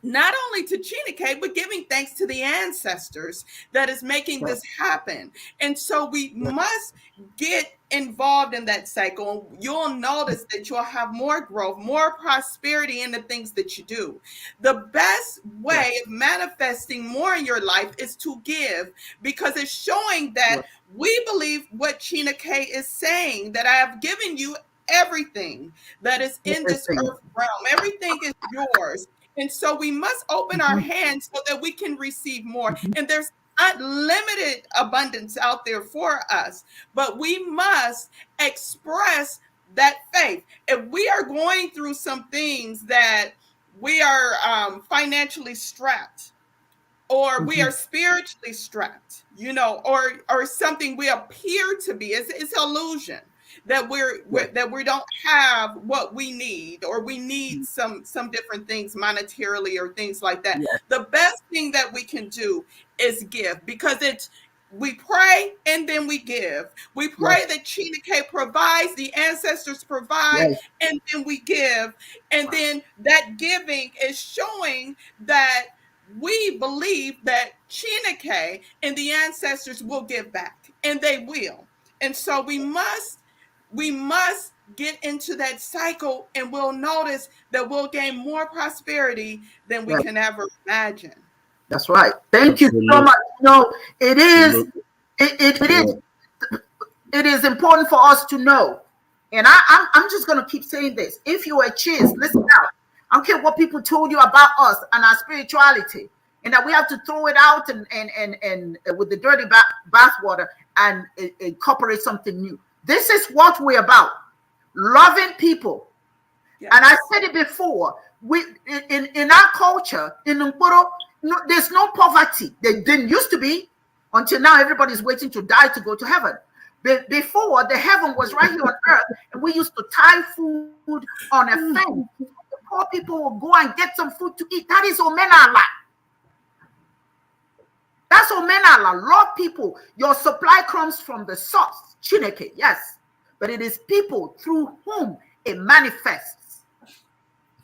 not only to ChinEke, but giving thanks to the ancestors that is making this happen. And so we must get involved in that cycle. You'll notice that you'll have more growth, more prosperity in the things that you do. The best way of manifesting more in your life is to give, because it's showing that we believe what ChinEke is saying, that I have given you everything that is in this earth realm. Everything is yours. And so we must open our hands so that we can receive more. And there's unlimited abundance out there for us, but we must express that faith. If we are going through some things that we are financially strapped, or we are spiritually strapped, or something we appear to be, it's illusion. That we don't have what we need, or we need some different things monetarily or things like that. The best thing that we can do is give, because we pray and then we give. We pray that ChinEke provides, the ancestors provide, and then we give. And then that giving is showing that we believe that ChinEke and the ancestors will give back, and they will. And so we must get into that cycle, and we'll notice that we'll gain more prosperity than we can ever imagine. That's right. Thank you so much. It is important for us to know. And I'm just going to keep saying this. If you are a Chiis, listen out. I don't care what people told you about us and our spirituality, and that we have to throw it out and with the dirty bathwater and incorporate something new. This is what we're about: loving people. And I said it before. We in our culture in Nkporo, there's no poverty. There didn't used to be, until now. Everybody's waiting to die to go to heaven. Before, the heaven was right here on earth, and we used to tie food on a fence. The poor people will go and get some food to eat. That is Omenala. That's Omenala. Love people. Your supply comes from the source. ChinEke, yes, but it is people through whom it manifests.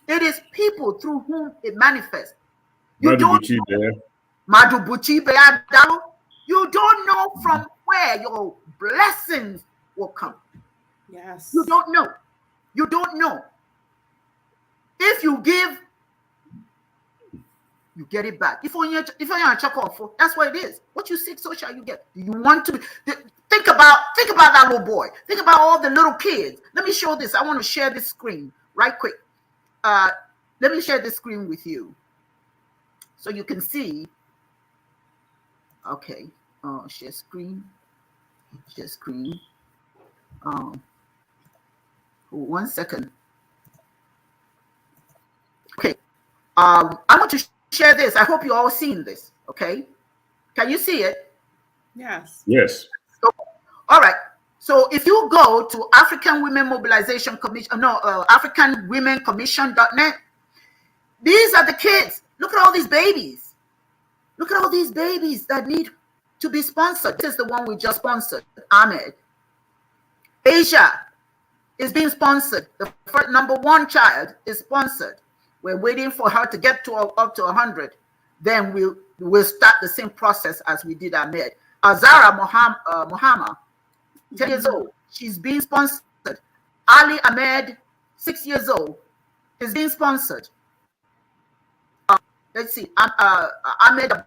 It is people through whom it manifests. You don't know from where your blessings will come. Yes. You don't know. You don't know. If you give you get it back. If you're a check off, that's what it is. What you seek, so shall you get. Do you want to think about that little boy? Think about all the little kids. Let me show this. I want to share this screen right quick. Let me share this screen with you so you can see. Okay. Share screen. Share screen. 1 second. Okay. I want to share this. I hope you all seen this. Okay. Can you see it? Yes. Yes. So, all right. So if you go to African Women Mobilization Commission, African Women Commission.net, these are the kids. Look at all these babies. Look at all these babies that need to be sponsored. This is the one we just sponsored, Ahmed. Asia is being sponsored. The first #1 child is sponsored. We're waiting for her to get to up to 100. Then we'll start the same process as we did Ahmed. Azara Muhammad, 10 years old. She's being sponsored. Ali Ahmed, 6 years old, is being sponsored. Let's see. Ahmed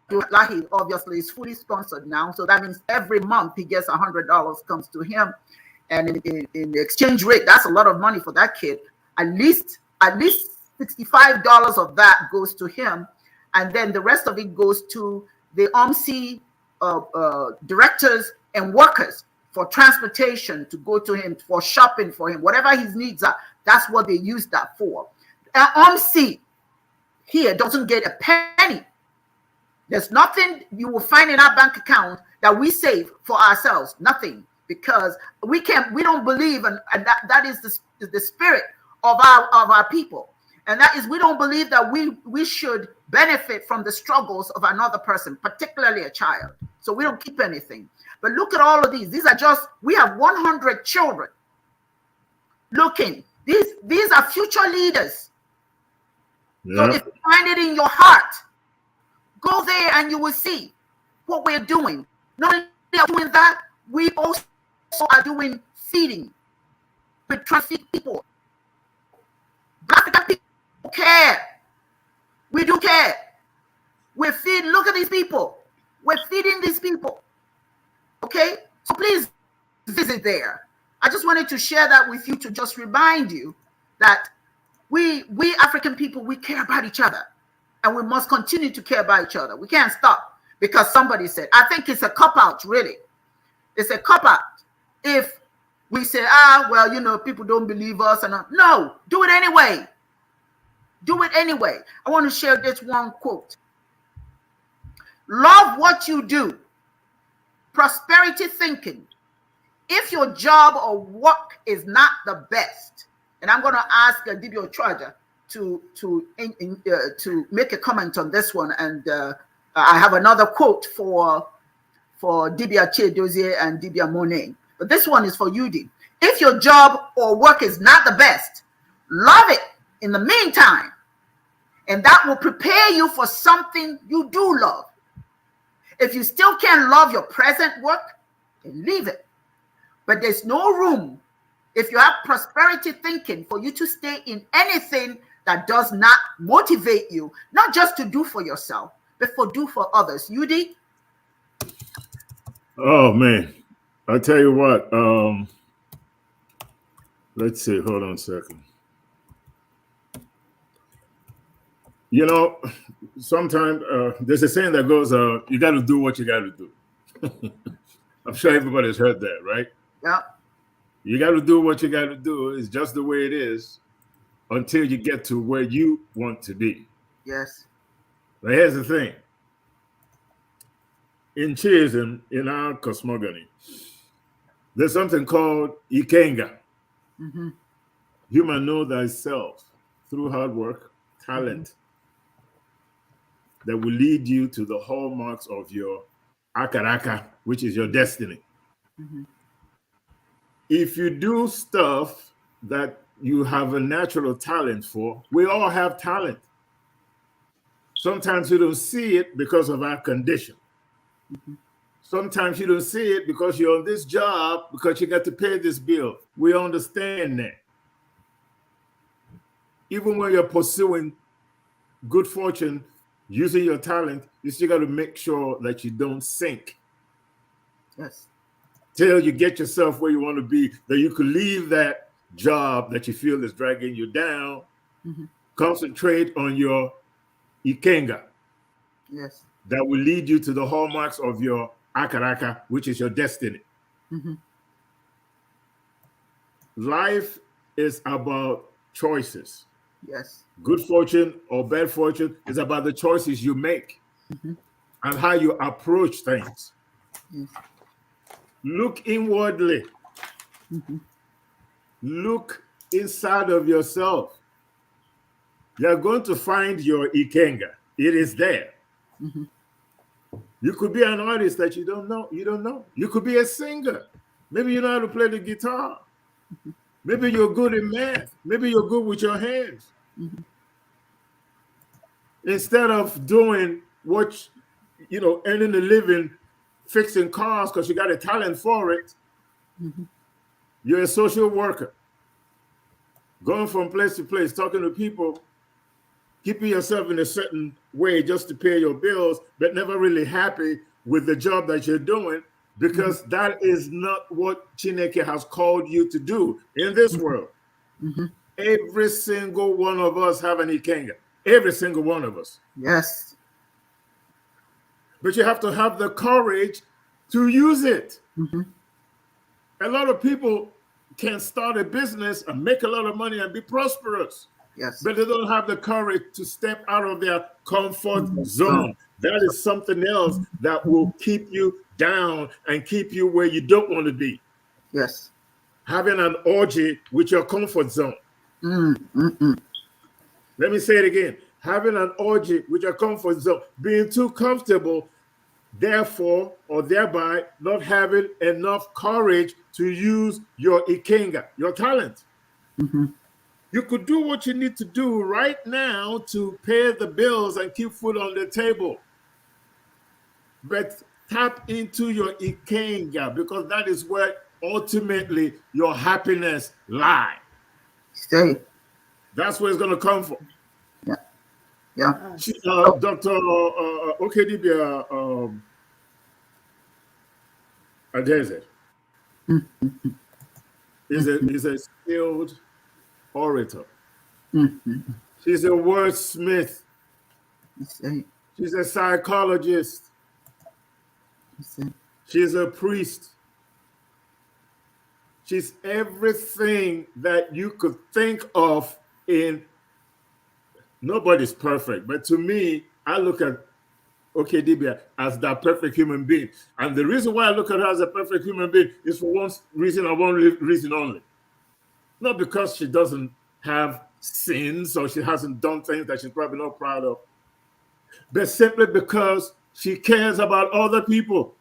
Lahi obviously is fully sponsored now, so that means every month he gets $100 comes to him, and in the exchange rate, that's a lot of money for that kid. At least $65 of that goes to him, and then the rest of it goes to the OMC directors and workers for transportation to go to him, for shopping for him, whatever his needs are. That's what they use that for. OMC here doesn't get a penny. There's nothing you will find in our bank account that we save for ourselves. Nothing, because we don't believe, and that is the spirit of our people. And that is, we don't believe that we should benefit from the struggles of another person, particularly a child. So we don't keep anything. But look at all of these. These are we have 100 children looking. These are future leaders. So if you find it in your heart, go there and you will see what we're doing. Not only are we doing that, we also are doing feeding. We try to feed people. African people care. We do care. We're feeding. Look at these people. We're feeding these people. Okay? So please visit there. I just wanted to share that with you to just remind you that we African people, we care about each other. And we must continue to care about each other. We can't stop because somebody said. I think it's a cop-out, really. It's a cop-out. If we say, well, people don't believe us. No, do it anyway. Do it anyway. I want to share this one quote. Love what you do. Prosperity thinking. If your job or work is not the best, and I'm going to ask Dibias Traja to make a comment on this one, and I have another quote for Dibias Chedozie and Dibias Monet, but this one is for Yudi. If your job or work is not the best, love it in the meantime, and that will prepare you for something you do love. If you still can't love your present work, then leave it. But there's no room, if you have prosperity thinking, for you to stay in anything that does not motivate you, not just to do for yourself, but for do for others. Yudi? Oh man, I'll tell you what. Let's see. Hold on a second. Sometimes there's a saying that goes, "You got to do what you got to do." I'm sure everybody's heard that, right? Yeah. You got to do what you got to do. It's just the way it is until you get to where you want to be. Yes. But here's the thing. In Chiism, in our cosmogony, there's something called Ikenga. Mm-hmm. Human know thyself through hard work, talent, that will lead you to the hallmarks of your akaraka, which is your destiny. Mm-hmm. If you do stuff that you have a natural talent for, we all have talent. Sometimes you don't see it because of our condition. Mm-hmm. Sometimes you don't see it because you're on this job because you got to pay this bill. We understand that. Even when you're pursuing good fortune using your talent, you still got to make sure that you don't sink. Yes. Till you get yourself where you want to be, that you could leave that job that you feel is dragging you down, concentrate on your ikenga. Yes. That will lead you to the hallmarks of your akaraka, which is your destiny. Life is about choices. Yes. Good fortune or bad fortune is about the choices you make and how you approach things. Yes. Look inwardly. Look inside of yourself. You're going to find your ikenga. It is there. You could be an artist that you don't know. You don't know. You could be a singer. Maybe you know how to play the guitar. Maybe you're good in math. Maybe you're good with your hands. Instead of doing what, earning a living, fixing cars because you got a talent for it, you're a social worker. Going from place to place, talking to people, keeping yourself in a certain way just to pay your bills, but never really happy with the job that you're doing, because that is not what ChinEke has called you to do in this world. Every single one of us have an ikenga. Every single one of us. Yes. But you have to have the courage to use it. A lot of people can start a business and make a lot of money and be prosperous. Yes. But they don't have the courage to step out of their comfort zone. That is something else that will keep you down and keep you where you don't want to be. Yes. Having an orgy with your comfort zone. Let me say it again. Having an orgy with your comfort zone. Being too comfortable, therefore, or thereby not having enough courage to use your ikenga, your talent. You could do what you need to do right now to pay the bills and keep food on the table. But tap into your ikenga, because that is where ultimately your happiness lies. Stay. That's where it's going to come from. Yeah. Dr. Okedibia Adeze is a skilled orator. She's a wordsmith. She's a psychologist. She's a priest. She's everything that you could think of in. Nobody's perfect, but to me, I look at Dibia as that perfect human being. And the reason why I look at her as a perfect human being is for one reason and one reason only. Not because she doesn't have sins or she hasn't done things that she's probably not proud of, but simply because she cares about other people.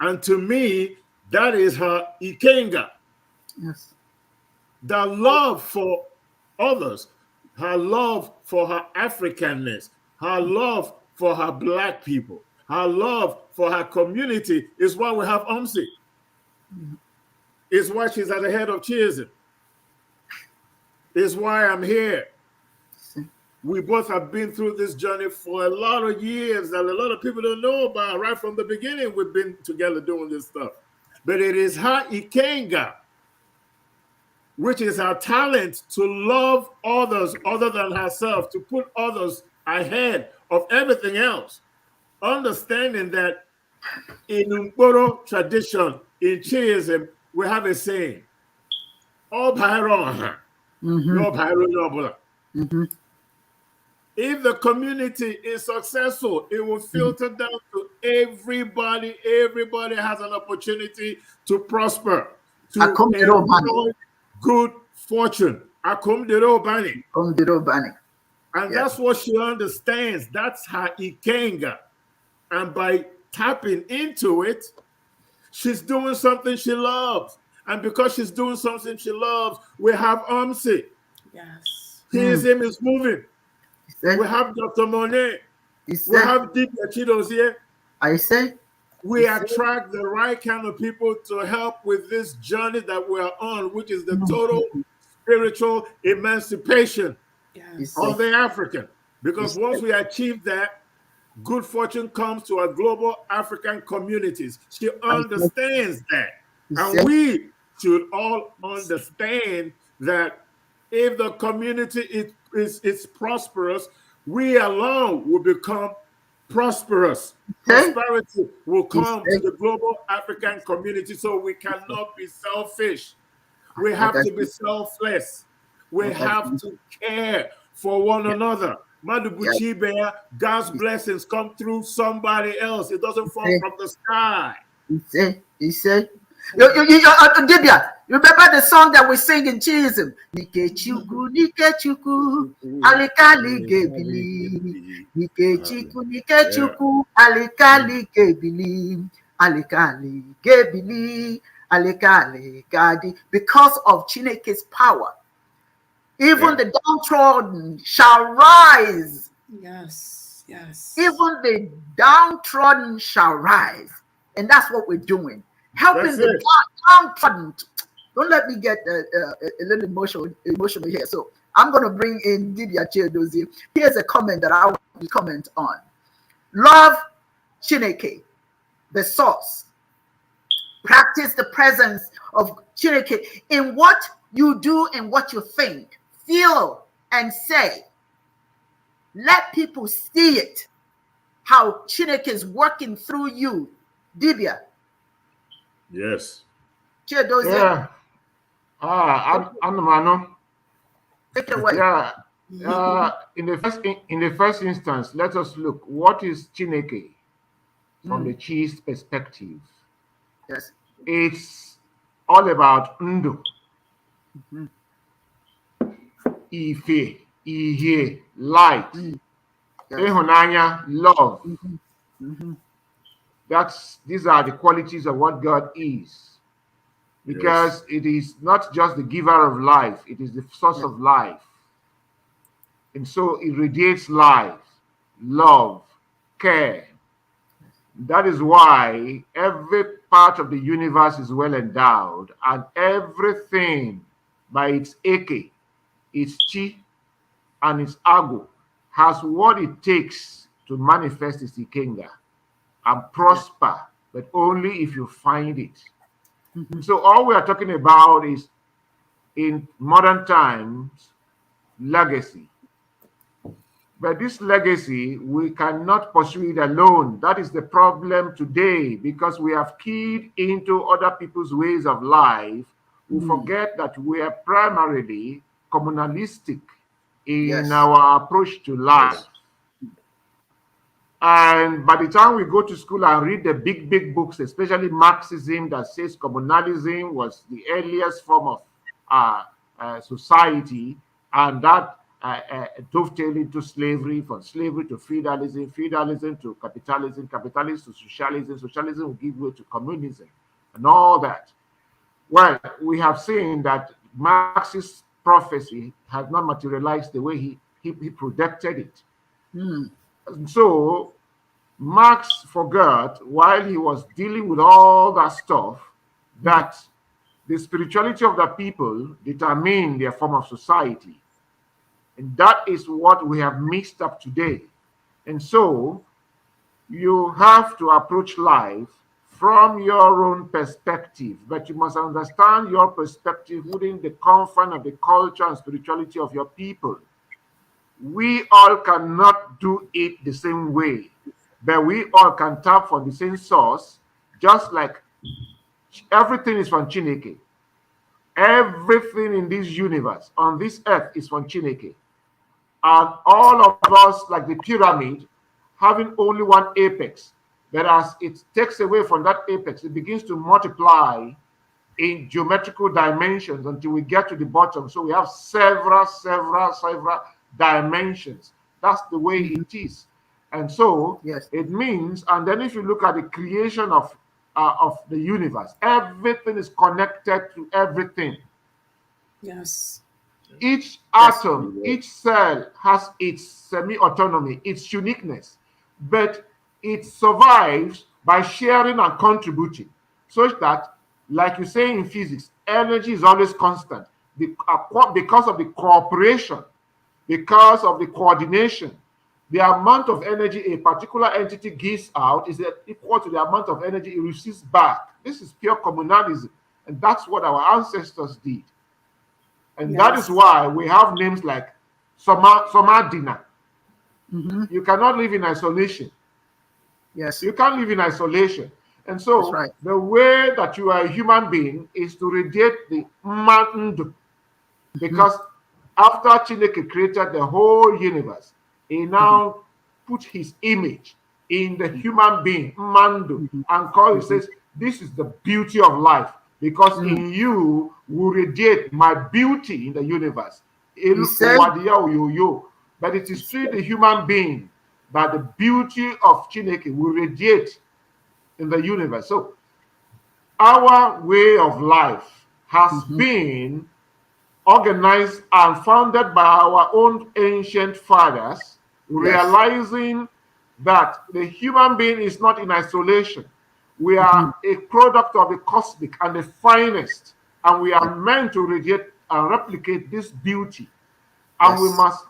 And to me, that is her ikenga. Yes. The love for others, her love for her Africanness, her love for her Black people, her love for her community is why we have UMSI. It's why she's at the head of Chiism. It's why I'm here. We both have been through this journey for a lot of years that a lot of people don't know about. Right from the beginning, we've been together doing this stuff. But it is her ikenga, which is her talent to love others other than herself, to put others ahead of everything else. Understanding that in Nkporo tradition, in Chiism, we have a saying, if the community is successful, it will filter down to everybody. Everybody has an opportunity to prosper, to enjoy good fortune. And that's what she understands. That's her ikenga. And by tapping into it, she's doing something she loves. And because she's doing something she loves, we have UMSI. Yes. Chiism is moving. We have Dr. Monet. We have Dibias here. I say. We attract the right kind of people to help with this journey that we're on, which is the total spiritual emancipation of the African. Because once we achieve that, good fortune comes to our global African communities. She understands that. And we should all understand that if the community is prosperous, we alone will become prosperous. Prosperity will come to the global African community, so we cannot be selfish. We have to be selfless. We have to care for one another. Madubuchi, God's blessings come through somebody else. It doesn't fall from the sky. He said, Dibia, you remember the song that we sing in Chiism? Nike chukwu, alikali gebili. Nike chukwu, alikali gebili. Alikali gebili, alikali gadi. Because of ChinEke's power, even the downtrodden shall rise. Yes, yes. Even the downtrodden shall rise. And that's what we're doing. Helping the downtrodden. Don't let me get a little emotional here. So I'm going to bring in Dibia Chiedozie. Here's a comment that I want to comment on. Love ChinEke, the source. Practice the presence of ChinEke in what you do and what you think, feel, and say. Let people see it, how ChinEke is working through you. Dibia. Yes. Yeah. Take it away. Yeah. In the first instance, let us look. What is ChinEke from the Chi's perspective? Yes. It's all about Ndu. Ife, Ihe, light. Ehonanya, love. These are the qualities of what God is. Because it is not just the giver of life, it is the source of life. And so it radiates life, love, care. That is why every part of the universe is well endowed, and everything by its Eke, its Chi, and its Ago has what it takes to manifest its Ikenga and prosper, but only if you find it. So all we are talking about is, in modern times, legacy. But this legacy, we cannot pursue it alone. That is the problem today, because we have keyed into other people's ways of life. We forget that we are primarily communalistic in our approach to life. And by the time we go to school and read the big books, especially Marxism, that says communalism was the earliest form of society, and that dovetailed into slavery, from slavery to feudalism, feudalism to capitalism, capitalism to socialism, socialism will give way to communism, and all that. Well, we have seen that Marxist prophecy has not materialized the way he projected it. So Marx forgot, while he was dealing with all that stuff, that the spirituality of the people determine their form of society. And that is what we have mixed up today. And so you have to approach life from your own perspective, but you must understand your perspective within the confine of the culture and spirituality of your people. We all cannot do it the same way, but we all can tap from the same source, just like everything is from ChinEke. Everything in this universe, on this earth, is from ChinEke. And all of us, like the pyramid, having only one apex, but as it takes away from that apex, it begins to multiply in geometrical dimensions until we get to the bottom. So we have several dimensions. That's the way it is. And so it means, and then if you look at the creation of the universe, everything is connected to everything. Yes. Each atom, each cell has its semi-autonomy, its uniqueness, but it survives by sharing and contributing, such that, like you say in physics, energy is always constant because of the cooperation, because of the coordination, the amount of energy a particular entity gives out is equal to the amount of energy it receives back. This is pure communalism, and that's what our ancestors did. And that is why we have names like Somadina. You cannot live in isolation. Yes. You can't live in isolation. And so the way that you are a human being is to radiate the Mandu. Because after ChinEke created the whole universe, he now put his image in the human being, Mandu, and called it, says, this is the beauty of life, because in you will radiate my beauty in the universe. But it is through the human being that the beauty of ChinEke will radiate in the universe. So our way of life has been organized and founded by our own ancient fathers, realizing that the human being is not in isolation. We are a product of the cosmic and the finest, and we are meant to radiate and replicate this beauty. And we must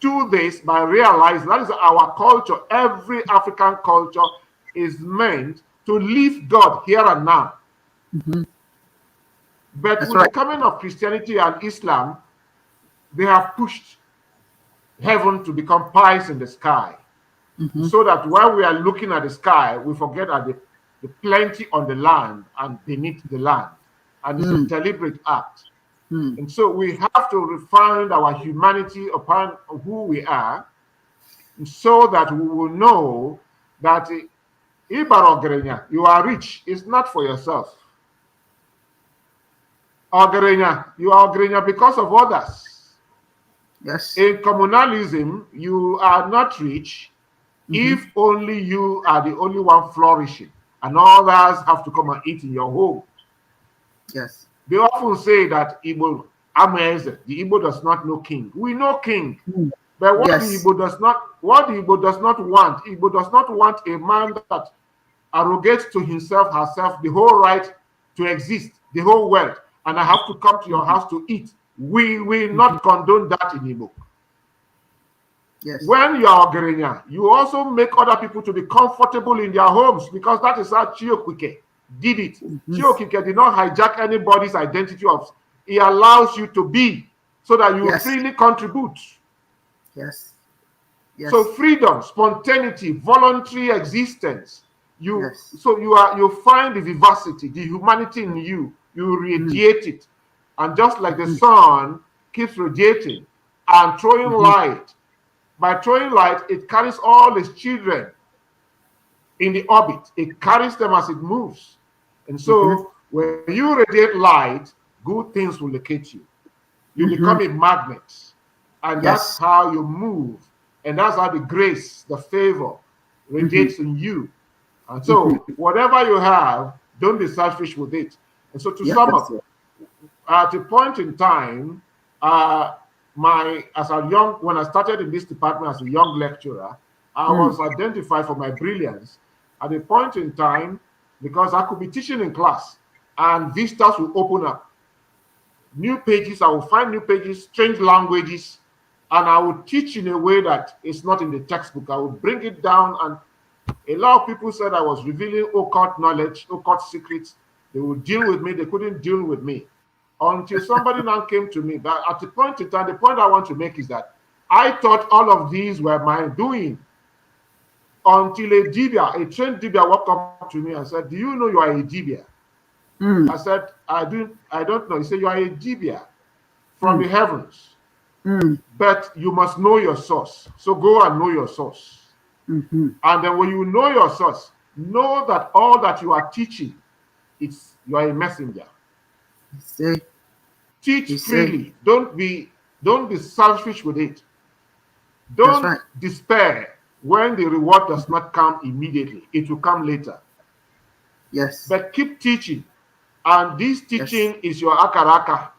do this by realizing that is our culture. Every African culture is meant to live God here and now. But with the coming of Christianity and Islam, they have pushed heaven to become pies in the sky. So that while we are looking at the sky, we forget at the plenty on the land and beneath the land. And it's a deliberate act. And so we have to refine our humanity upon who we are, so that we will know that you are rich. It's not for yourself. You are Ogerenya because of others. Yes. In communalism, you are not rich if only you are the only one flourishing, and others have to come and eat in your home. Yes. They often say that Igbo, the Igbo does not know king. We know king, but what the Igbo does not want, Igbo does not want a man that arrogates to himself, herself, the whole right to exist, the whole wealth, and I have to come to your house to eat. We will not condone that in Igbo. Yes. When you are Ogerenya, you also make other people to be comfortable in their homes, because that is how ChinEke did it. ChinEke did not hijack anybody's identity. He allows you to be, so that you freely contribute. Yes. So freedom, spontaneity, voluntary existence. So you find the vivacity, the humanity in you. You radiate it, and just like the sun keeps radiating and throwing light. By throwing light, it carries all its children in the orbit. It carries them as it moves. And so when you radiate light, good things will locate you. You become a magnet. And that's how you move. And that's how the grace, the favor radiates in you. And so whatever you have, don't be selfish with it. And so to sum up, at a point in time, when I started in this department as a young lecturer, I was identified for my brilliance. At a point in time, because I could be teaching in class, and vistas will open up. New pages, I will find new pages, strange languages, and I will teach in a way that is not in the textbook. I will bring it down, and a lot of people said I was revealing occult knowledge, occult secrets. They would deal with me. They couldn't deal with me. Until somebody now came to me. But at the point in time, the point I want to make is that I thought all of these were my doing. Until a trained Dibia walked up to me and said, "Do you know you are a Dibia?" I said, I don't know. He said, "You are a Dibia from the heavens. But you must know your source. So go and know your source. And then when you know your source, know that all that you are teaching, you are a messenger. Teach freely. Don't be selfish with it. Don't despair when the reward does not come immediately. It will come later. Yes. But keep teaching. And this teaching is your akaraka.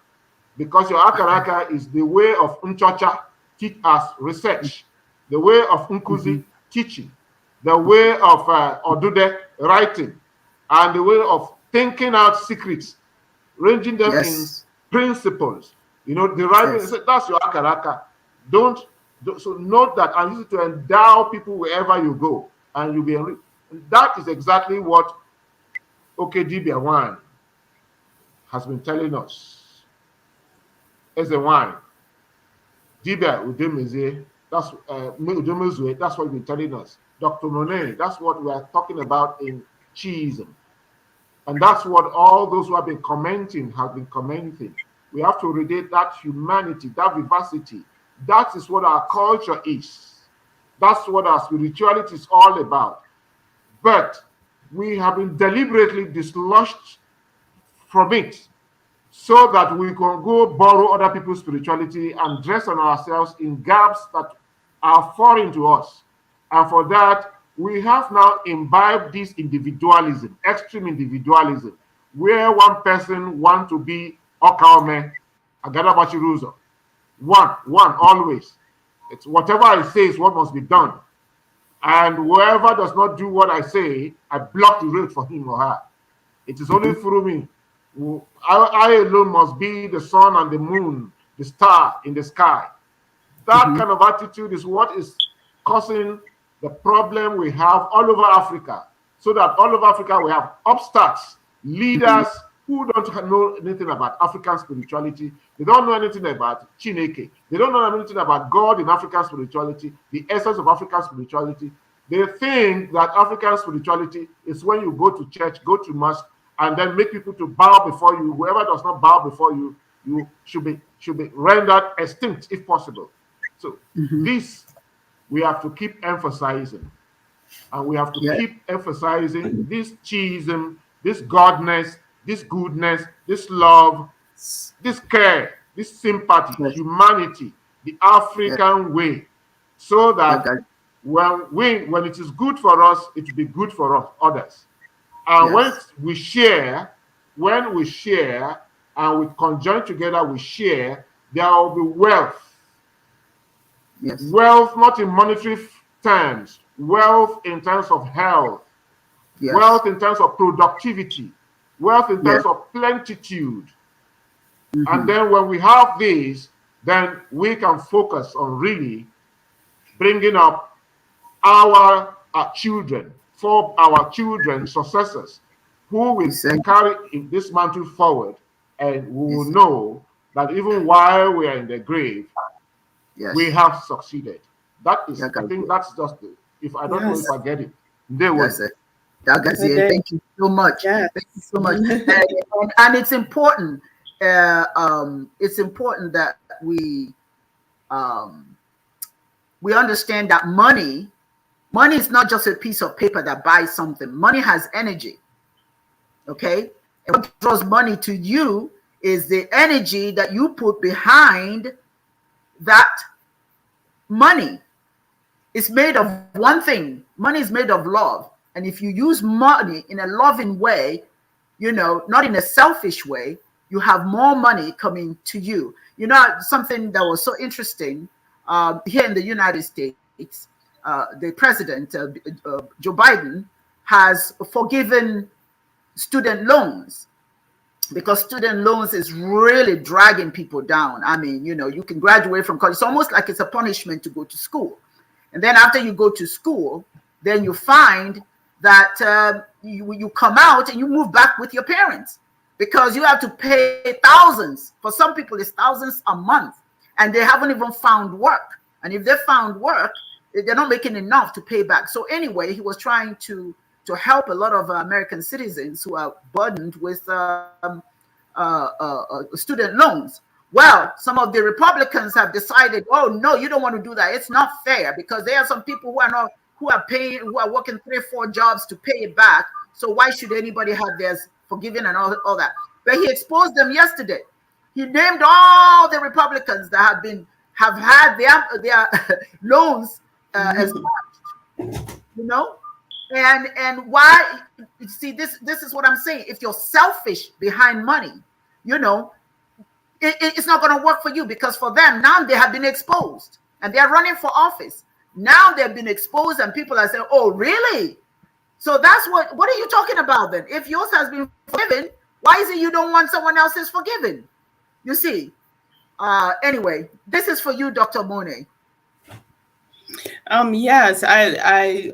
Because your akaraka is the way of Nchocha, teach us research. The way of Nkuzi, teaching. The way of Odude, writing. And the way of thinking out secrets, ranging them in principles. You know, deriving, that's your akaraka. Don't So note that I'm used to endow people wherever you go, and you'll be enriched. That is exactly what Dibia wine has been telling us. As a wine, Dibia Udemeze, that's that's what you've been telling us. Dr. Monet, that's what we are talking about in Chiism. And that's what all those who have been commenting have been commenting. We have to relate that humanity, that vivacity. That is what our culture is. That's what our spirituality is all about. But we have been deliberately dislodged from it so that we can go borrow other people's spirituality and dress on ourselves in gaps that are foreign to us. And for that, we have now imbibed this individualism, extreme individualism, where one person wants to be Okaome, Agadabachiruzo. One, always. It's whatever I say is what must be done. And whoever does not do what I say, I block the road for him or her. It is only through me. I alone must be the sun and the moon, the star in the sky. That kind of attitude is what is causing the problem we have all over Africa. So that all over Africa we have upstarts, leaders who don't know anything about African spirituality. They don't know anything about ChinEke. They don't know anything about God in African spirituality, the essence of African spirituality. They think that African spirituality is when you go to church, go to mosque, and then make people to bow before you. Whoever does not bow before you, you should be rendered extinct if possible. So this we have to keep emphasizing, and we have to keep emphasizing this Chiism, this godness, this goodness, this love, this care, this sympathy, humanity, the African way, so that when it is good for us, it will be good for others. And when we share and we conjoin together, we share, there will be wealth. Wealth not in monetary terms, wealth in terms of health, wealth in terms of productivity, wealth in terms of plenitude. And then when we have these, then we can focus on really bringing up our children, for our children, successors, who will carry this mantle forward, and we will know that even while we are in the grave, we have succeeded. That is, I think that's just if I don't know if I get it. They will. Thank you so much. Thank you so much. And it's important. It's important that we understand that money is not just a piece of paper that buys something. Money has energy. Okay? And what draws money to you is the energy that you put behind that money. It's made of one thing. Money is made of love. And if you use money in a loving way, not in a selfish way, you have more money coming to you. Something that was so interesting here in the United States, the president, Joe Biden, has forgiven student loans, because student loans is really dragging people down. I mean, you can graduate from college. It's almost like it's a punishment to go to school. And then after you go to school, then you find that you come out and you move back with your parents, because you have to pay thousands. For some people, it's thousands a month, and they haven't even found work. And if they found work, they're not making enough to pay back. So anyway, he was trying to help a lot of American citizens who are burdened with student loans. Well, some of the Republicans have decided, oh no, you don't want to do that. It's not fair, because there are some people who are working 3 or 4 jobs to pay it back. So why should anybody have theirs forgiven and all that? But he exposed them yesterday. He named all the Republicans that have had their loans expunged, and why? You see, this is what I'm saying. If you're selfish behind money, it's not going to work for you, because for them now they have been exposed and they're running for office. Now they've been exposed and people are saying, oh, really? So that's what are you talking about then? If yours has been forgiven, why is it you don't want someone else's forgiven? You see, anyway, this is for you, Dr. Monet. Yes, I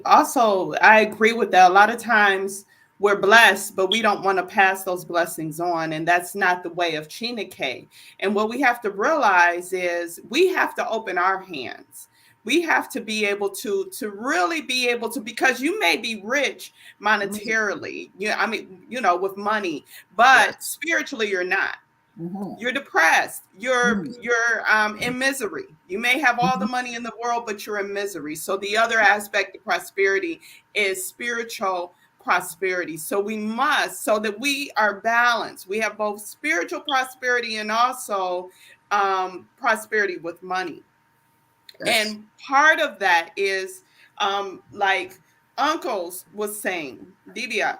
agree with that. A lot of times we're blessed, but we don't want to pass those blessings on, and that's not the way of ChinEke. And what we have to realize is we have to open our hands. We have to be able to really be able to, because you may be rich monetarily, I mean, with money, but spiritually you're not. You're depressed. You're in misery. You may have all the money in the world, but you're in misery. So the other aspect of prosperity is spiritual prosperity. So we must, so that we are balanced. We have both spiritual prosperity and also prosperity with money. And part of that is like uncles was saying, Dibia,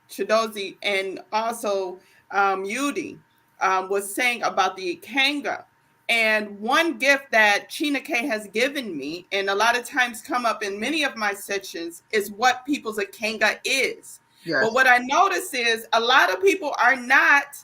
Chidozi, and also Yudi was saying about the Ikanga. And one gift that ChinEke has given me, and a lot of times come up in many of my sessions, is what people's Ikanga is. Yes. But what I notice is a lot of people are not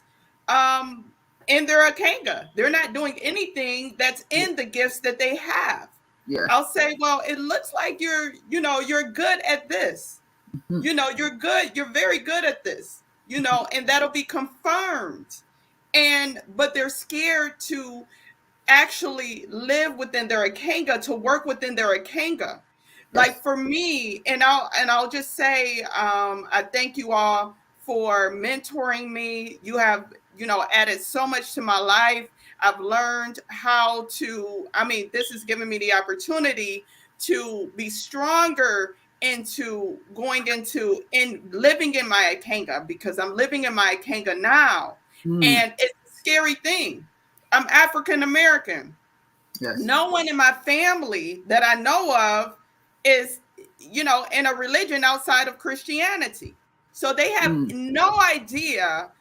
in their Ikanga. They're not doing anything that's in the gifts that they have. Yes. I'll say, well, it looks like you're good at this. You're good. You're very good at this, and that'll be confirmed. But they're scared to actually live within their Ikanga, to work within their Ikanga. Like for me, and I'll just say, I thank you all for mentoring me. You have, added so much to my life. I've learned how to, this has given me the opportunity to be stronger into living in my Ikanga, because I'm living in my Ikanga now. And it's a scary thing. I'm African American. Yes. No one in my family that I know of is, in a religion outside of Christianity. So they have no idea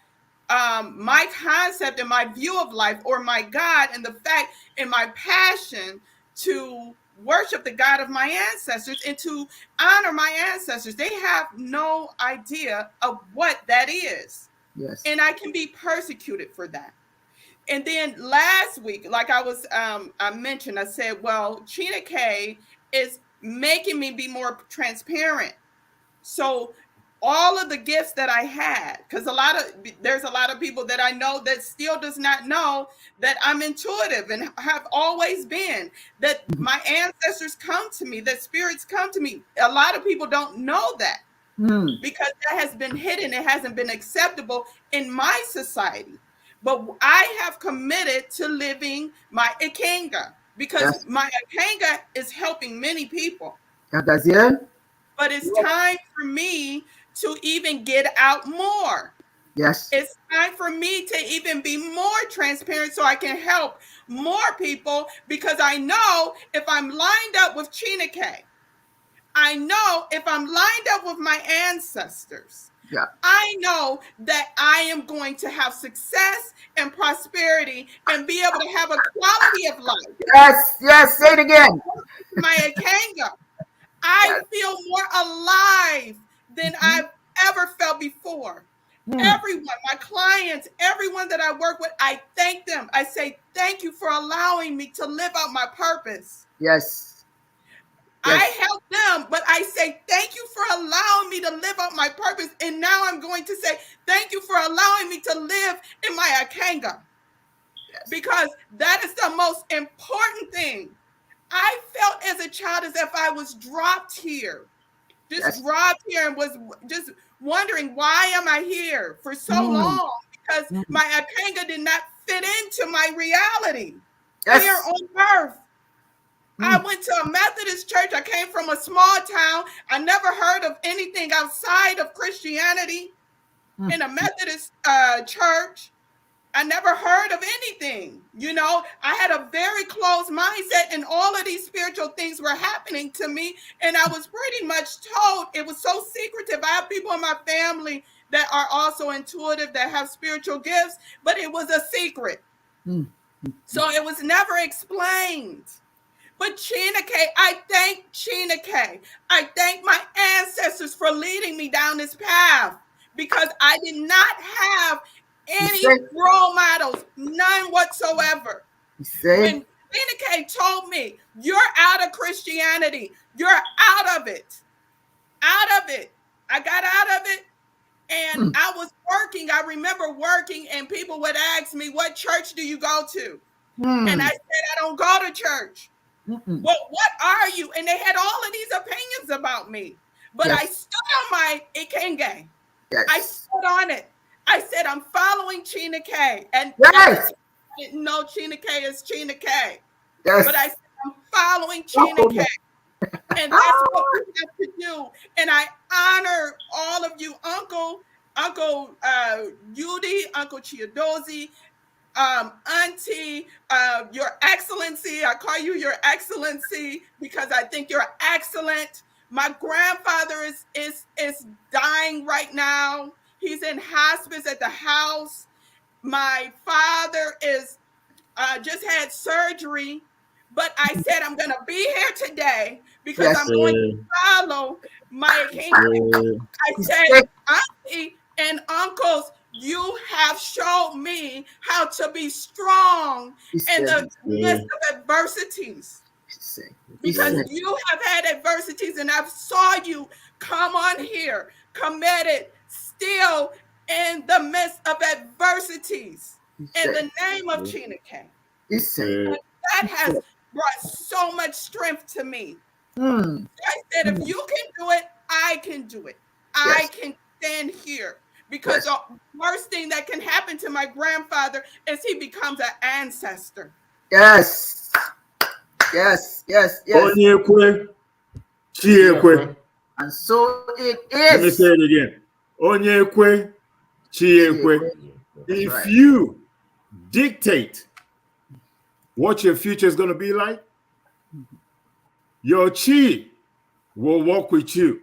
my concept and my view of life, or my God, and the fact and my passion to worship the God of my ancestors and to honor my ancestors. They have no idea of what that is. Yes. And I can be persecuted for that. And then last week, like I mentioned, I said, well, ChinEke is making me be more transparent. So all of the gifts that I had, because there's a lot of people that I know that still does not know that I'm intuitive and have always been, that my ancestors come to me, that spirits come to me. A lot of people don't know that because that has been hidden. It hasn't been acceptable in my society. But I have committed to living my Ikanga, because my Ikanga is helping many people. But it's time for me to even get out more. Yes. It's time for me to even be more transparent so I can help more people, because I know if I'm lined up with ChinEke, I know if I'm lined up with my ancestors, I know that I am going to have success and prosperity and be able to have a quality of life. Yes, say it again. My Ikanga. I feel more alive than I've ever felt before. Everyone, my clients, everyone that I work with, I thank them. I say, thank you for allowing me to live out my purpose. Yes. I help them, but I say, thank you for allowing me to live out my purpose. And now I'm going to say, thank you for allowing me to live in my Ikanga. Because that is the most important thing. I felt as a child as if I was dropped here, dropped here, and was just wondering, why am I here for so long? Because my Ikanga did not fit into my reality here on earth. I went to a Methodist church. I came from a small town. I never heard of anything outside of Christianity in a Methodist church. I never heard of anything. I had a very closed mindset, and all of these spiritual things were happening to me. And I was pretty much told it was so secretive. I have people in my family that are also intuitive, that have spiritual gifts, but it was a secret. So it was never explained. But ChinEke, I thank ChinEke. I thank my ancestors for leading me down this path, because I did not have any role models, none whatsoever. When ChinEke told me, you're out of Christianity. You're out of it. Out of it. I got out of it. And I was working. I remember working, and people would ask me, what church do you go to? And I said, I don't go to church. Well, what are you? And they had all of these opinions about me. But I stood on my Ikenge. I stood on it. I said, I'm following ChinEke. And I didn't know ChinEke is ChinEke. But I said, I'm following ChinEke. And that's what we have to do. And I honor all of you, Uncle Yudi, Uncle Chiadozi, Auntie, Your Excellency. I call you Your Excellency because I think you're excellent. My grandfather is dying right now. He's in hospice at the house. My father is just had surgery. But I said, I'm going to be here today because I'm going to follow my kingdom. I said, Auntie and uncles, you have shown me how to be strong in the midst of adversities. Because you have had adversities, and I saw you come on here, committed, still in the midst of adversities. In the name of ChinEke. That has brought so much strength to me. I said, if you can do it, I can do it. I can stand here. Because the worst thing that can happen to my grandfather is he becomes an ancestor. Yes. Onyekwe, Chiekwe. And so it is. Let me say it again. Onyekwe, Chiekwe. If you dictate what your future is going to be like, your chi will walk with you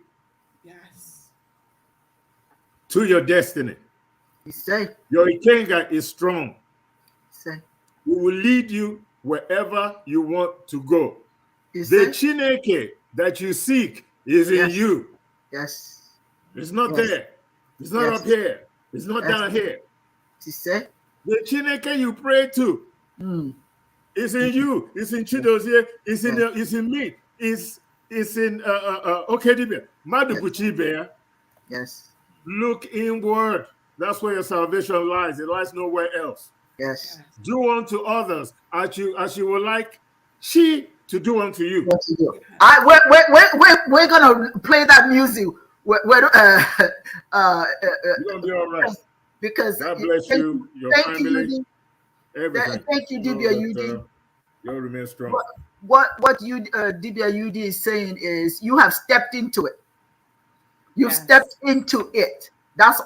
to your destiny. Your Ikenga is strong. It will lead you wherever you want to go. The ChinEke that you seek is in you. It's not there. It's not up here. It's not down here. The ChinEke you pray to is in you. It's in Chidozie. It's in me. It's in Dibias. Madubuchi. Look inward. That's where your salvation lies. It lies nowhere else. Do unto others as you would like she to do unto you. We're gonna play that music. You're gonna be all right. Because God bless you, your family, everything. Thank you, Dibia Yudi. You'll remain strong. What you Dibia Yudi is saying is you have stepped into it. You've stepped into it. That's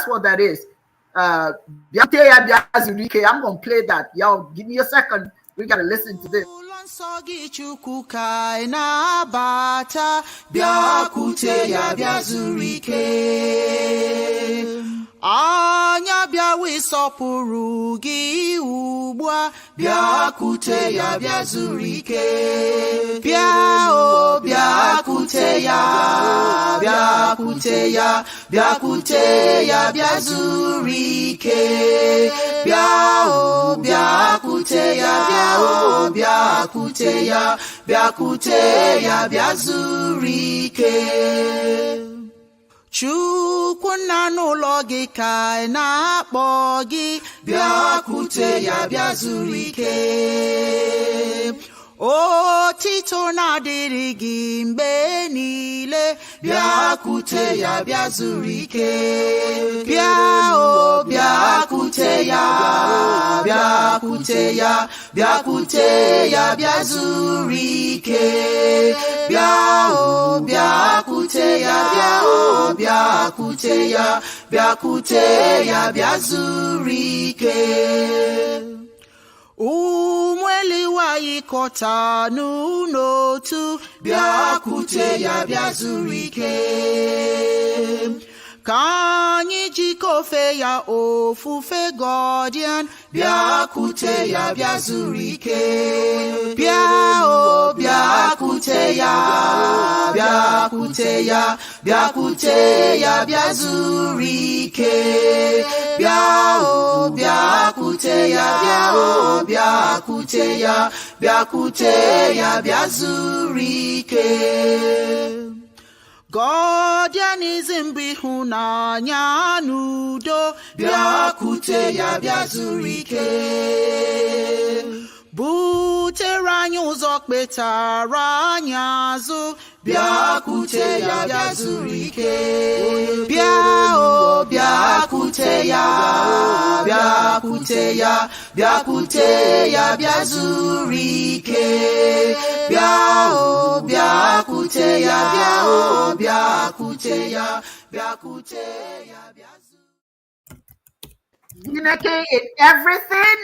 what that is. I'm gonna play that. Y'all give me a second. We gotta listen to this. Anya bịa wisọpụrụ gị ugbua bịakwute ya bịa zuru ike bịa o bịakwute ya bịakwute ya bịakwute ya bịa zuru ike bịa o bịakwute ya bịa o bịakwute ya bịakwute ya bịa zuru ike Chukwu nna n'ụlọ gị ka na-akpọ gị bịakwute ya bịa zuru ike otito na-adịrị gị mgbe niile bịakwute ya bịa zuru ike bịa o bịakwute ya bịakwute ya bịakwute ya bịa zuru ike bịa o bịakwute ya bịa o bịakwute ya bịakwute ya bịa zuru ike ụmụ eliwa yikọta n'otu bịakwute ya bịa zuru ike ka anyị jikofe ya ofufe godian, bịakwute ya bịa zuru ike, bịa o bịakwute ya, bịakwute ya, bịakwute ya bịa zuru ike, bịa o bịakwute ya, bịa o bịakwute ya, bịakwute ya bịa zuru ike. Godianism bụ ịhụnanya n'udo, bịakwute ya bịa zuru ike. Butere anyị ụzọ kpetara anyị azụ, bịakwute ya bịa zuru ike. Bịa o bịakwute ya, bịakwute ya, bịakwute ya bịa zuru ike. Bịa o bịakwute ya, bịa o bịakwute ya, bịakwute ya bịa zuru. ChinEke in everything.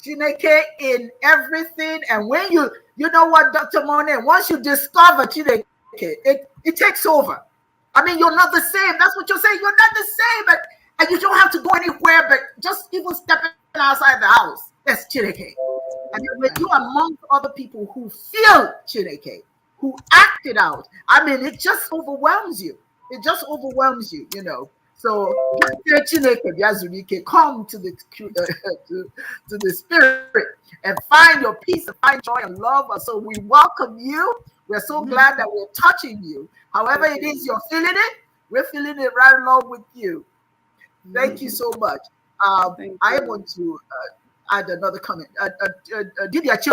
ChinEke in everything. And when you know what, Dr. Monet, once you discover ChinEke, it takes over. I mean, you're not the same. That's what you're saying. You're not the same. And you don't have to go anywhere, but just even stepping outside the house. That's ChinEke. And when you are amongst other people who feel ChinEke, who act it out, I mean, it just overwhelms you. It just overwhelms you, you know. So come to the spirit and find your peace and find joy and love. So we welcome you. We're so glad that we're touching you. However it is you're feeling it, we're feeling it right along with you. Thank you so much. I want to add another comment. Dibias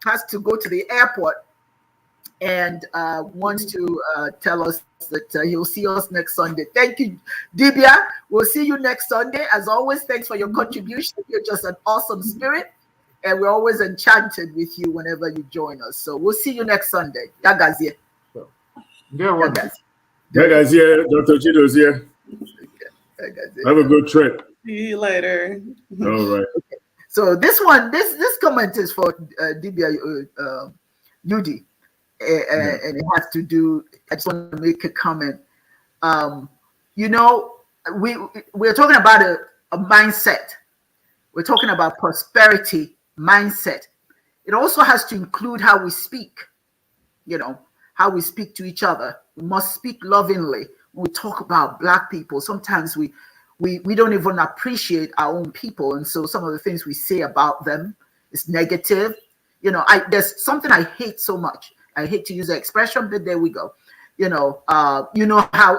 has to go to the airport and wants to tell us that he'll see us next Sunday. Thank you, Dibias. We'll see you next Sunday. As always, thanks for your contribution. You're just an awesome spirit, and we're always enchanted with you whenever you join us. So we'll see you next Sunday. Dagazie. Dagazie, Dr. Chido's here. Have a good trip. See you later. All right. Okay. So this one, this comment is for Dibias Yudi. And it has to do, I just want to make a comment. You know, we're talking about a mindset. We're talking about prosperity mindset. It also has to include how we speak, you know, how we speak to each other. We must speak lovingly. When we talk about Black people, sometimes we don't even appreciate our own people. And so some of the things we say about them is negative. You know, there's something I hate so much. I hate to use the expression, but there we go. You know how you know how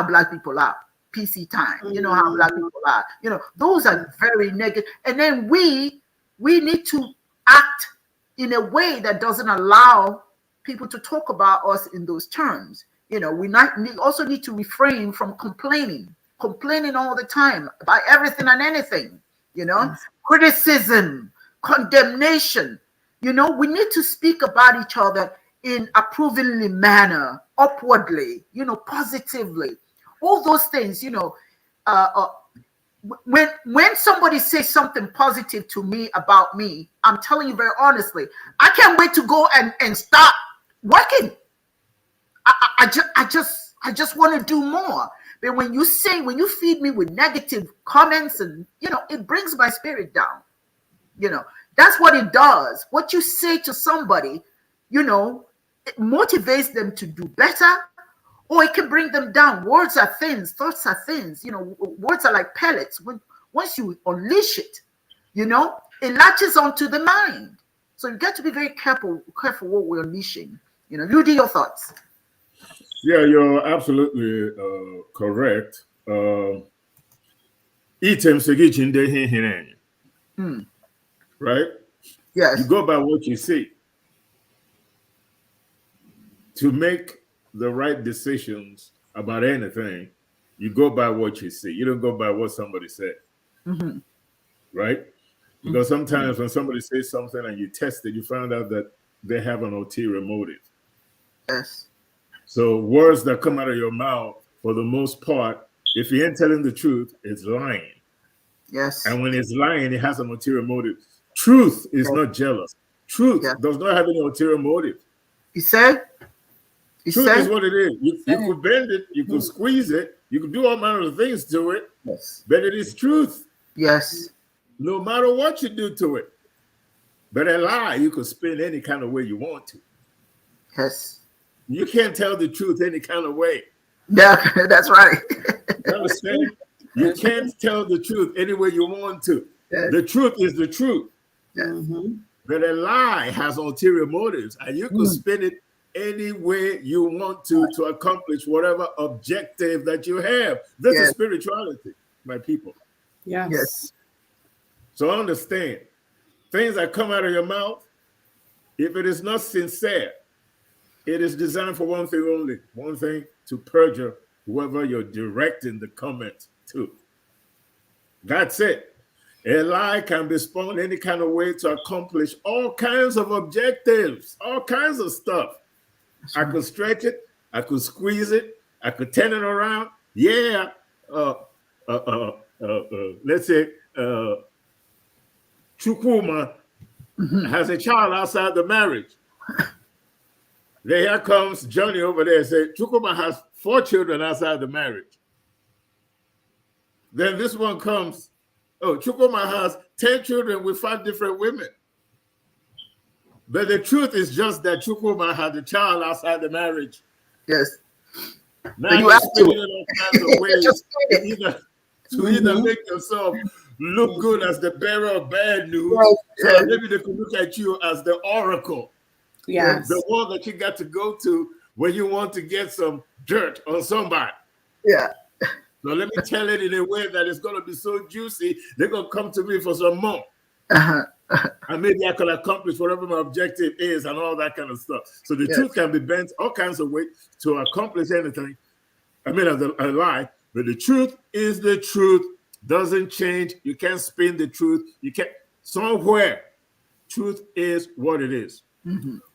Black people are. PC time. You know how Black people are. You know, those are very negative. And then we need to act in a way that doesn't allow people to talk about us in those terms. You know, we also need to refrain from complaining all the time about everything and anything. You know, criticism, condemnation. You know, we need to speak about each other in approvingly manner, upwardly, you know, positively. All those things, you know, when somebody says something positive to me about me, I'm telling you very honestly, I can't wait to go and start working. I just want to do more. But when you feed me with negative comments and, you know, it brings my spirit down, you know. That's what it does. What you say to somebody, you know, it motivates them to do better, or it can bring them down. Words are things, thoughts are things. You know, words are like pellets. Once you unleash it, you know, it latches onto the mind. So you got to be very careful what we're unleashing. You know, you do your thoughts. Yeah, you're absolutely correct. Right? Yes. You go by what you see. To make the right decisions about anything, you go by what you see. You don't go by what somebody said. Right? Because sometimes when somebody says something and you test it, you find out that they have an ulterior motive. Yes. So words that come out of your mouth, for the most part, if you ain't telling the truth, it's lying. Yes. And when it's lying, it has an ulterior motive. Truth is not jealous. Truth does not have any ulterior motive. You say? Truth is what it is. You could bend it, you could squeeze it, you could do all manner of things to it, Yes. but it is truth. Yes. No matter what you do to it. But a lie, you could spin any kind of way you want to. Yes. You can't tell the truth any kind of way. Yeah, that's right. You understand? You can't tell the truth any way you want to. Yes. The truth is the truth. Yes. But a lie has ulterior motives, and you could spin it any way you want to accomplish whatever objective that you have. This is spirituality, my people. Yes. So understand, things that come out of your mouth, if it is not sincere, it is designed for one thing only, one thing, to perjure whoever you're directing the comment to. That's it. A lie can be spun any kind of way to accomplish all kinds of objectives, all kinds of stuff. I could stretch it, I could squeeze it, I could turn it around. Yeah, let's say chukwu has a child outside the marriage. Here comes Johnny over there and say, Chukwu has 4 children outside the marriage. Then this one comes, oh, Chukwu has 10 children with 5 different women. But the truth is just that Chukwu had a child outside the marriage. Yes. Now you have to all kinds of ways to either make yourself look good as the bearer of bad news, so maybe they could look at you as the oracle. Yes. The one that you got to go to when you want to get some dirt on somebody. Yeah. So let me tell it in a way that it's going to be so juicy, they're going to come to me for some more. And maybe I can accomplish whatever my objective is and all that kind of stuff. So the truth can be bent all kinds of ways to accomplish anything. I mean, as a lie, but the truth is the truth. Doesn't change. You can't spin the truth. You can't. Somewhere, truth is what it is.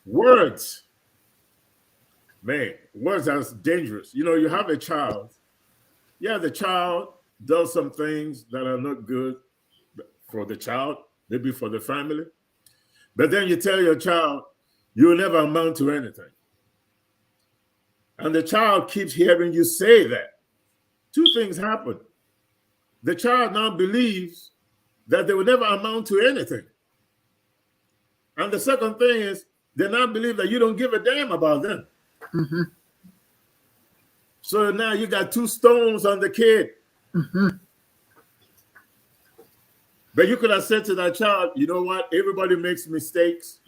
Words, man, words are dangerous. You know, you have a child. Yeah, the child does some things that are not good for the child, maybe for the family. But then you tell your child, you'll never amount to anything. And the child keeps hearing you say that. 2 things happen. The child now believes that they will never amount to anything. And the second thing is, they now believe that you don't give a damn about them. So now you got 2 stones on the kid. But you could have said to that child, you know what? Everybody makes mistakes.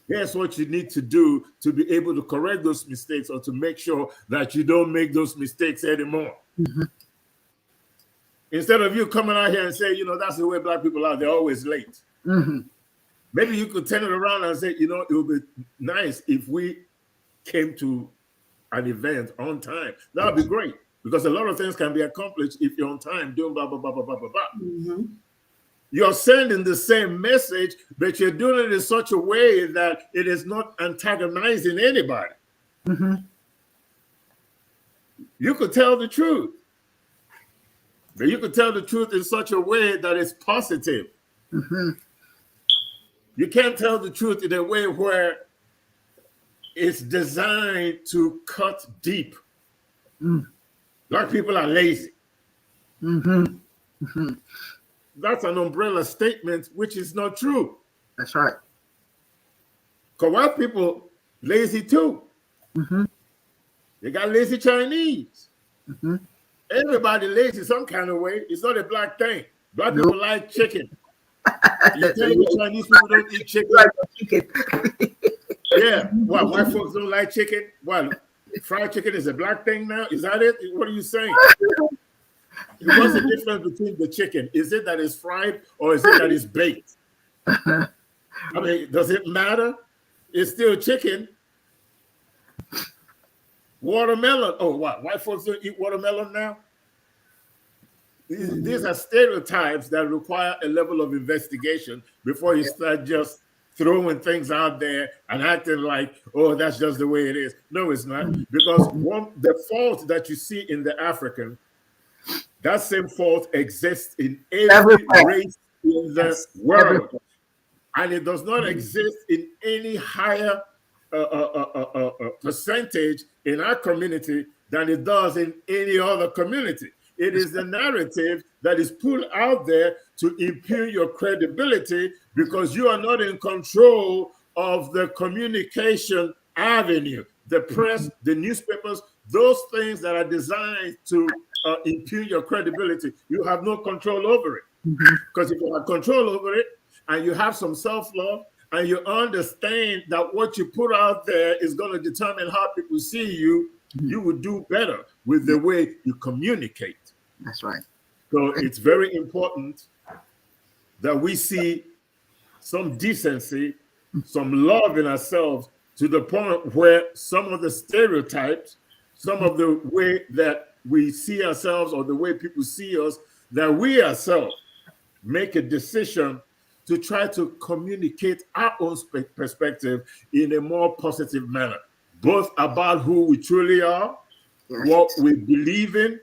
Here's what you need to do to be able to correct those mistakes or to make sure that you don't make those mistakes anymore. Instead of you coming out here and say, you know, that's the way Black people are. They're always late. Maybe you could turn it around and say, you know, it would be nice if we came to an event on time. That would be great, because a lot of things can be accomplished if you're on time doing blah, blah, blah, blah, blah, blah, blah. You're sending the same message, but you're doing it in such a way that it is not antagonizing anybody. You could tell the truth, but you could tell the truth in such a way that it's positive. You can't tell the truth in a way where it's designed to cut deep. Black people are lazy. That's an umbrella statement, which is not true. That's right. Because white people lazy too. They got lazy Chinese. Everybody lazy some kind of way. It's not a black thing. Black people like chicken. You tell me Chinese people don't eat chicken. Yeah. What, white folks don't like chicken? What, fried chicken is a black thing now? Is that it? What are you saying? What's the difference between the chicken? Is it that it's fried or is it that it's baked? I mean, does it matter? It's still chicken. Watermelon. Oh, what? White folks don't eat watermelon now? These are stereotypes that require a level of investigation before you start just throwing things out there and acting like, oh, that's just the way it is. No, it's not. Because the fault that you see in the African, that same fault exists in every race in the world. And it does not exist in any higher percentage in our community than it does in any other community. It is the narrative that is put out there to impugn your credibility because you are not in control of the communication avenue, the press, the newspapers, those things that are designed to impugn your credibility. You have no control over it. Because if you have control over it and you have some self-love and you understand that what you put out there is going to determine how people see you, you will do better with the way you communicate. That's right. So it's very important that we see some decency, some love in ourselves to the point where some of the stereotypes, some of the way that we see ourselves or the way people see us, that we ourselves make a decision to try to communicate our own perspective in a more positive manner, both about who we truly are, what we believe in,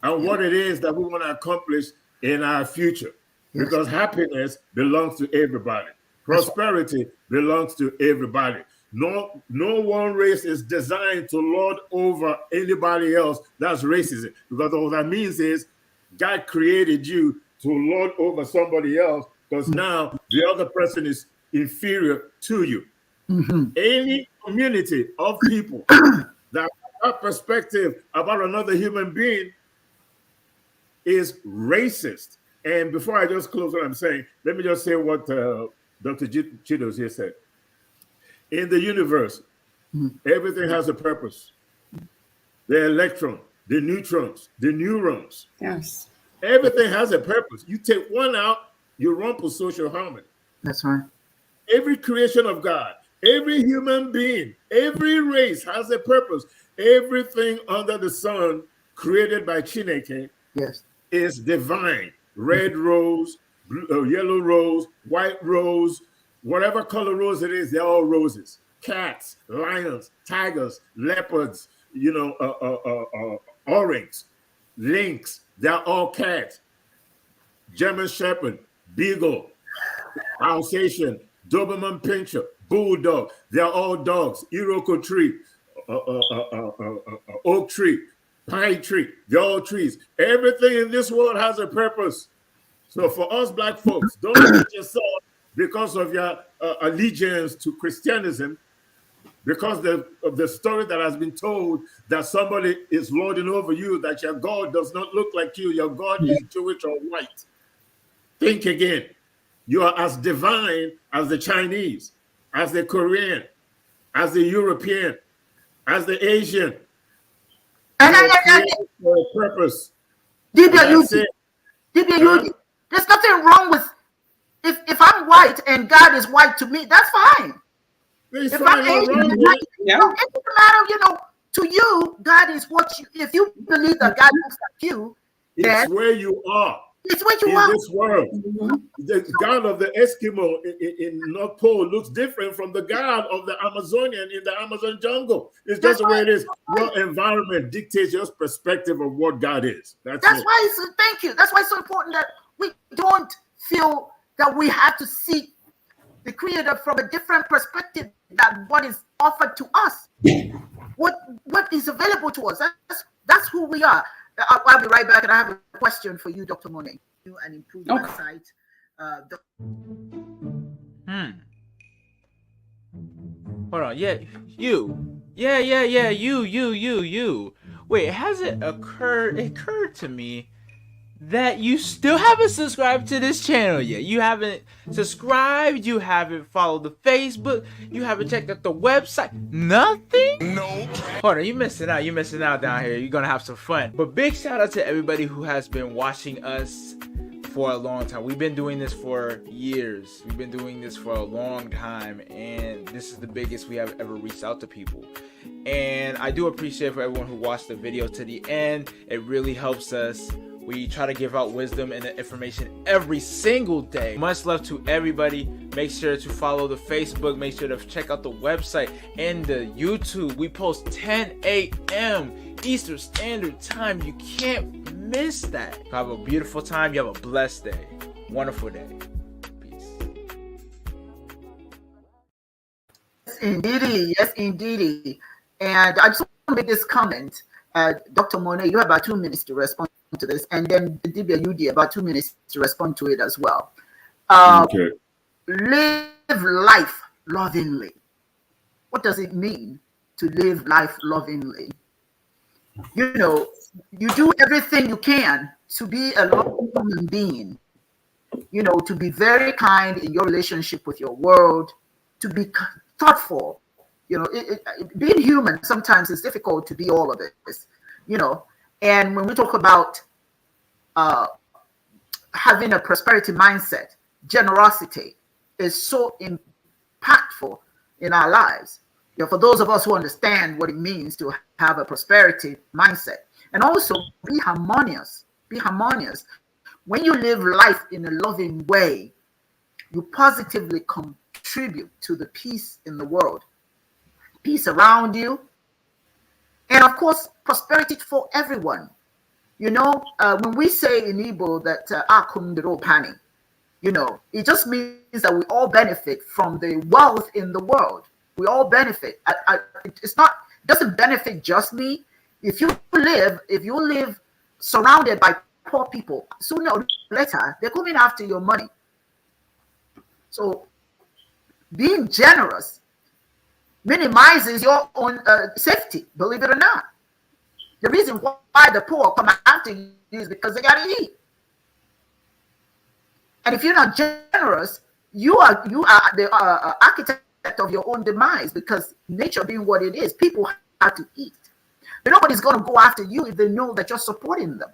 and what it is that we want to accomplish in our future. Because happiness belongs to everybody. Prosperity belongs to everybody. No one race is designed to lord over anybody else. That's racism. Because all that means is God created you to lord over somebody else because now the other person is inferior to you. Any community of people that have a perspective about another human being is racist. And before I just close what I'm saying, let me just say what Dr. Chidos here said. In the universe, everything has a purpose. The electron, the neutrons, the neurons. Yes. Everything has a purpose. You take one out, you rumple social harmony. That's right. Every creation of God, every human being, every race has a purpose. Everything under the sun created by ChinEke is divine. Red rose, blue, yellow rose, white rose, whatever color rose it is, they're all roses. Cats, lions, tigers, leopards, oryx, lynx, they're all cats. German Shepherd, Beagle, Alsatian, Doberman Pinscher, Bulldog, they're all dogs. Iroko tree, oak tree, pine tree, they're all trees. Everything in this world has a purpose. So for us black folks, don't look at yourself because of your allegiance to Christianism, because of the story that has been told that somebody is lording over you, that your God does not look like you, your God is Jewish or white. Think again. You are as divine as the Chinese, as the Korean, as the European, as the Asian. And for a purpose. Dibia, there's nothing wrong with if I'm white and God is white to me, that's fine. If I'm Asian, it doesn't matter, to you, God is what you, if you believe that God looks like you, it's where you are. It's where you in are. This world. The God of the Eskimo in North Pole looks different from the God of the Amazonian in the Amazon jungle. It's just the way it is. Your environment dictates your perspective of what God is. That's why it's, thank you. That's why it's so important that we don't feel that we have to see the Creator from a different perspective than what is offered to us. What is available to us. That's who we are. I'll be right back, and I have a question for you, Dr. Monet. And improve your site. Hold on. Yeah, you. Yeah, you. Wait, has it occurred to me that you still haven't subscribed to this channel yet? You haven't subscribed, you haven't followed the Facebook, you haven't checked out the website, nothing? No. Hold on, you're missing out down here. You're gonna have some fun. But big shout out to everybody who has been watching us for a long time. We've been doing this for years. We've been doing this for a long time, and this is the biggest we have ever reached out to people. And I do appreciate for everyone who watched the video to the end. It really helps us. We try to give out wisdom and information every single day. Much love to everybody. Make sure to follow the Facebook. Make sure to check out the website and the YouTube. We post 10 a.m. Eastern Standard Time. You can't miss that. Have a beautiful time. You have a blessed day. Wonderful day. Peace. indeedy. Yes, indeedy. And I just want to make this comment. Dr. Monet, you have about 2 minutes to respond to this, and then Dibia Yudi about 2 minutes to respond to it as well. Okay. Live life lovingly. What does it mean to live life lovingly? You know, you do everything you can to be a loving human being, you know, to be very kind in your relationship with your world, to be thoughtful. You know, being human sometimes is difficult to be all of this, you know. And when we talk about having a prosperity mindset, generosity is so impactful in our lives. You know, for those of us who understand what it means to have a prosperity mindset, and also be harmonious. Be harmonious. When you live life in a loving way, you positively contribute to the peace in the world, peace around you, and of course, prosperity for everyone. You know, when we say in Igbo that akimebro pani, you know, it just means that we all benefit from the wealth in the world. We all benefit. It's not, it doesn't benefit just me. If you live surrounded by poor people, sooner or later they're coming after your money. So being generous minimizes your own safety, believe it or not. The reason why the poor come after you is because they gotta eat. And if you're not generous, you are the architect of your own demise, because nature being what it is, people have to eat. But nobody's going to go after you if they know that you're supporting them.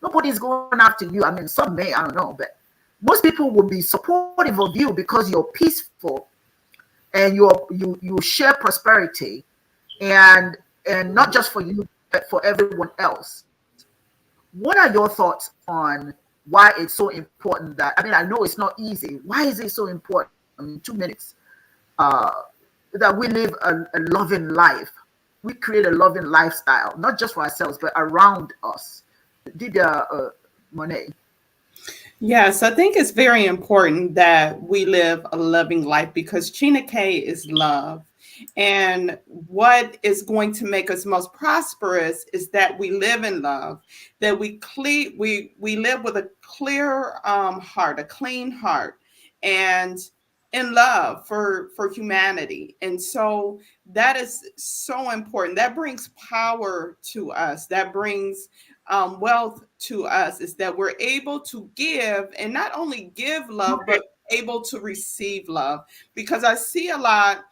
Nobody's going after you. I mean, some may, I don't know, but most people will be supportive of you because you're peaceful and you share prosperity, and not just for you, but for everyone else. What are your thoughts on why it's so important that, I mean, I know it's not easy. Why is it so important? I mean, 2 minutes. That we live a loving life. We create a loving lifestyle, not just for ourselves, but around us. Dibia Monet. Yes, I think it's very important that we live a loving life, because ChinEke is love. And what is going to make us most prosperous is that we live in love, that we live with a clear heart, a clean heart, and in love for humanity. And so that is so important. That brings power to us. That brings wealth to us, is that we're able to give, and not only give love, but able to receive love. Because I see a lot,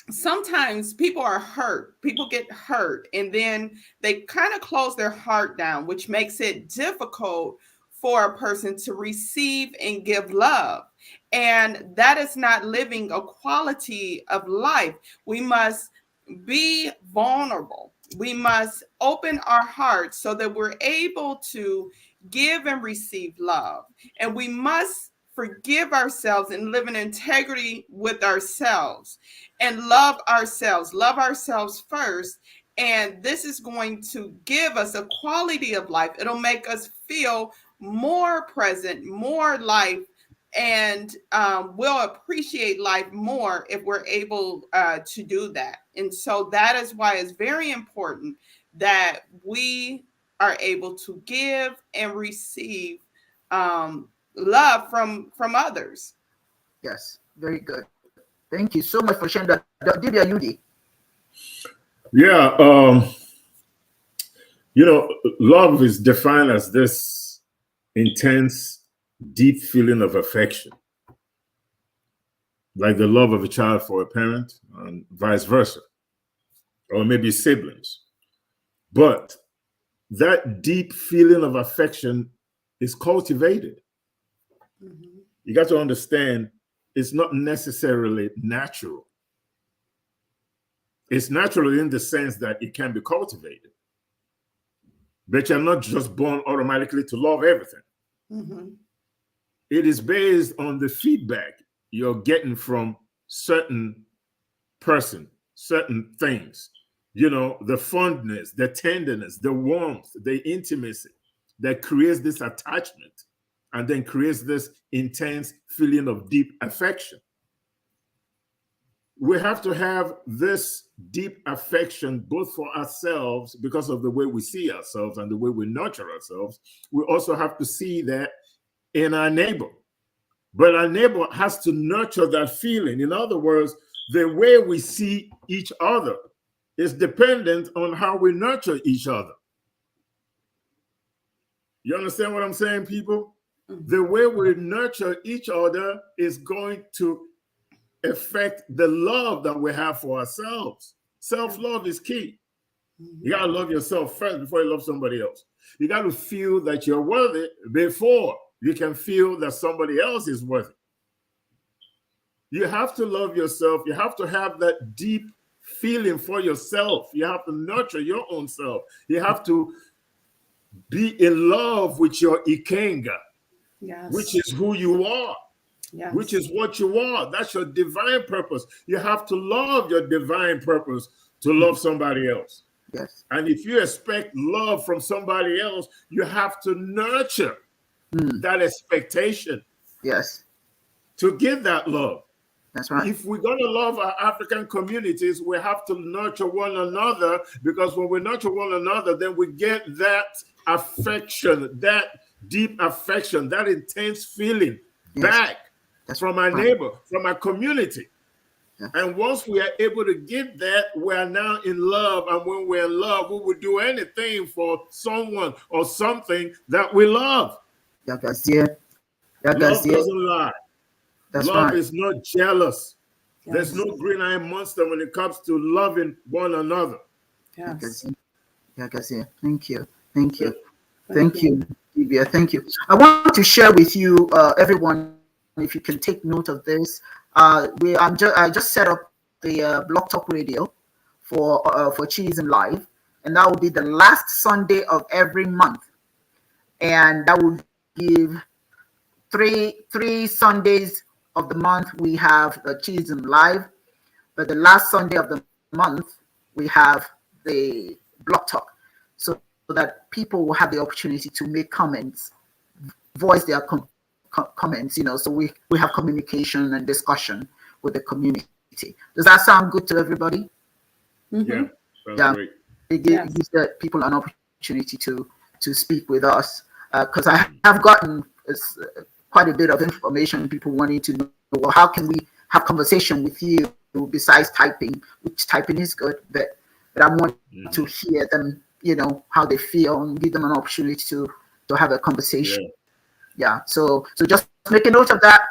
sometimes people are hurt, people get hurt, and then they kind of close their heart down, which makes it difficult for a person to receive and give love. And that is not living a quality of life. We must be vulnerable. We must open our hearts so that we're able to give and receive love. And we must forgive ourselves and live in integrity with ourselves and love ourselves first. And this is going to give us a quality of life. It'll make us feel more present, more life, and we'll appreciate life more if we're able to do that. And so that is why it's very important that we are able to give and receive love from others. Yes, very good. Thank you so much for sharing that. Dibia Yudi. Yeah, you know, love is defined as this intense, deep feeling of affection, like the love of a child for a parent and vice versa, or maybe siblings. But that deep feeling of affection is cultivated. Mm-hmm. You got to understand, it's not necessarily natural. It's natural in the sense that it can be cultivated. But you're not just born automatically to love everything. Mm-hmm. It is based on the feedback you're getting from certain person, certain things. You know, the fondness, the tenderness, the warmth, the intimacy that creates this attachment and then creates this intense feeling of deep affection. we have to have this deep affection both for ourselves because of the way we see ourselves and the way we nurture ourselves. We also have to see that in our neighbor. But our neighbor has to nurture that feeling. In other words, the way we see each other is dependent on how we nurture each other. You understand what I'm saying, people? The way we nurture each other is going to affect the love that we have for ourselves. Self-love is key. You got to love yourself first before you love somebody else. You got to feel that you're worthy before you can feel that somebody else is worthy. You have to love yourself. You have to have that deep feeling for yourself. You have to nurture your own self. You have to be in love with your ikenga, Yes. which is who you are, Yes. which is what you are. That's your divine purpose. You have to love your divine purpose to love somebody else. Yes. And if you expect love from somebody else, you have to nurture that expectation. Yes. To give that love. That's right. If we're going to love our African communities, we have to nurture one another, because when we nurture one another, then we get that affection, that deep affection, that intense feeling back from our neighbor, from our community. Yeah. And once we are able to get that, we are now in love. And when we're in love, we will do anything for someone or something that we love. Yeah, love doesn't lie. That's love right. is not jealous. Yes. There's no green-eyed monster when it comes to loving one another. Yes. Thank you. Thank you. Thank you, Dibia. Thank you. I want to share with you, everyone, if you can take note of this. I just set up the Blog Talk Radio for Chiism Live, and that will be the last Sunday of every month, and that will give three Sundays of the month we have Chiism Live, but the last Sunday of the month we have the Blog Talk, so that people will have the opportunity to make comments, voice their comments, so we have communication and discussion with the community. Does that sound good to everybody? Yeah, sounds great. It gives the people an opportunity to speak with us, because I have gotten quite a bit of information, people wanting to know, well, how can we have conversation with you besides typing, which typing is good, but I want to hear them, how they feel, and give them an opportunity to have a conversation. Yeah. So just make a note of that.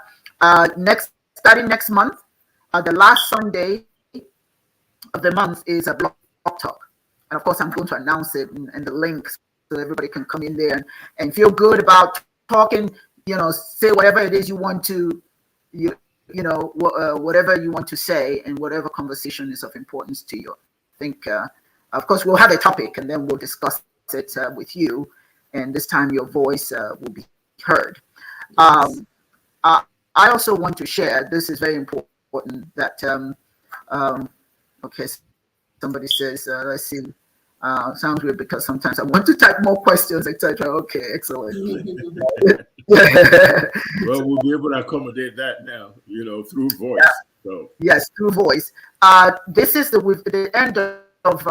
Starting next month, the last Sunday of the month is a Blog Talk. And of course, I'm going to announce it and the links so everybody can come in there and feel good about talking, say whatever it is you want to, whatever you want to say, and whatever conversation is of importance to you. I think, of course, we'll have a topic and then we'll discuss it with you. And this time your voice will be heard. I also want to share, this is very important, that, okay, somebody says, let's see, sounds weird because sometimes I want to type more questions, etc. Okay, excellent. Well, we'll be able to accommodate that now, through voice. Yeah. So yes, through voice. This is the end of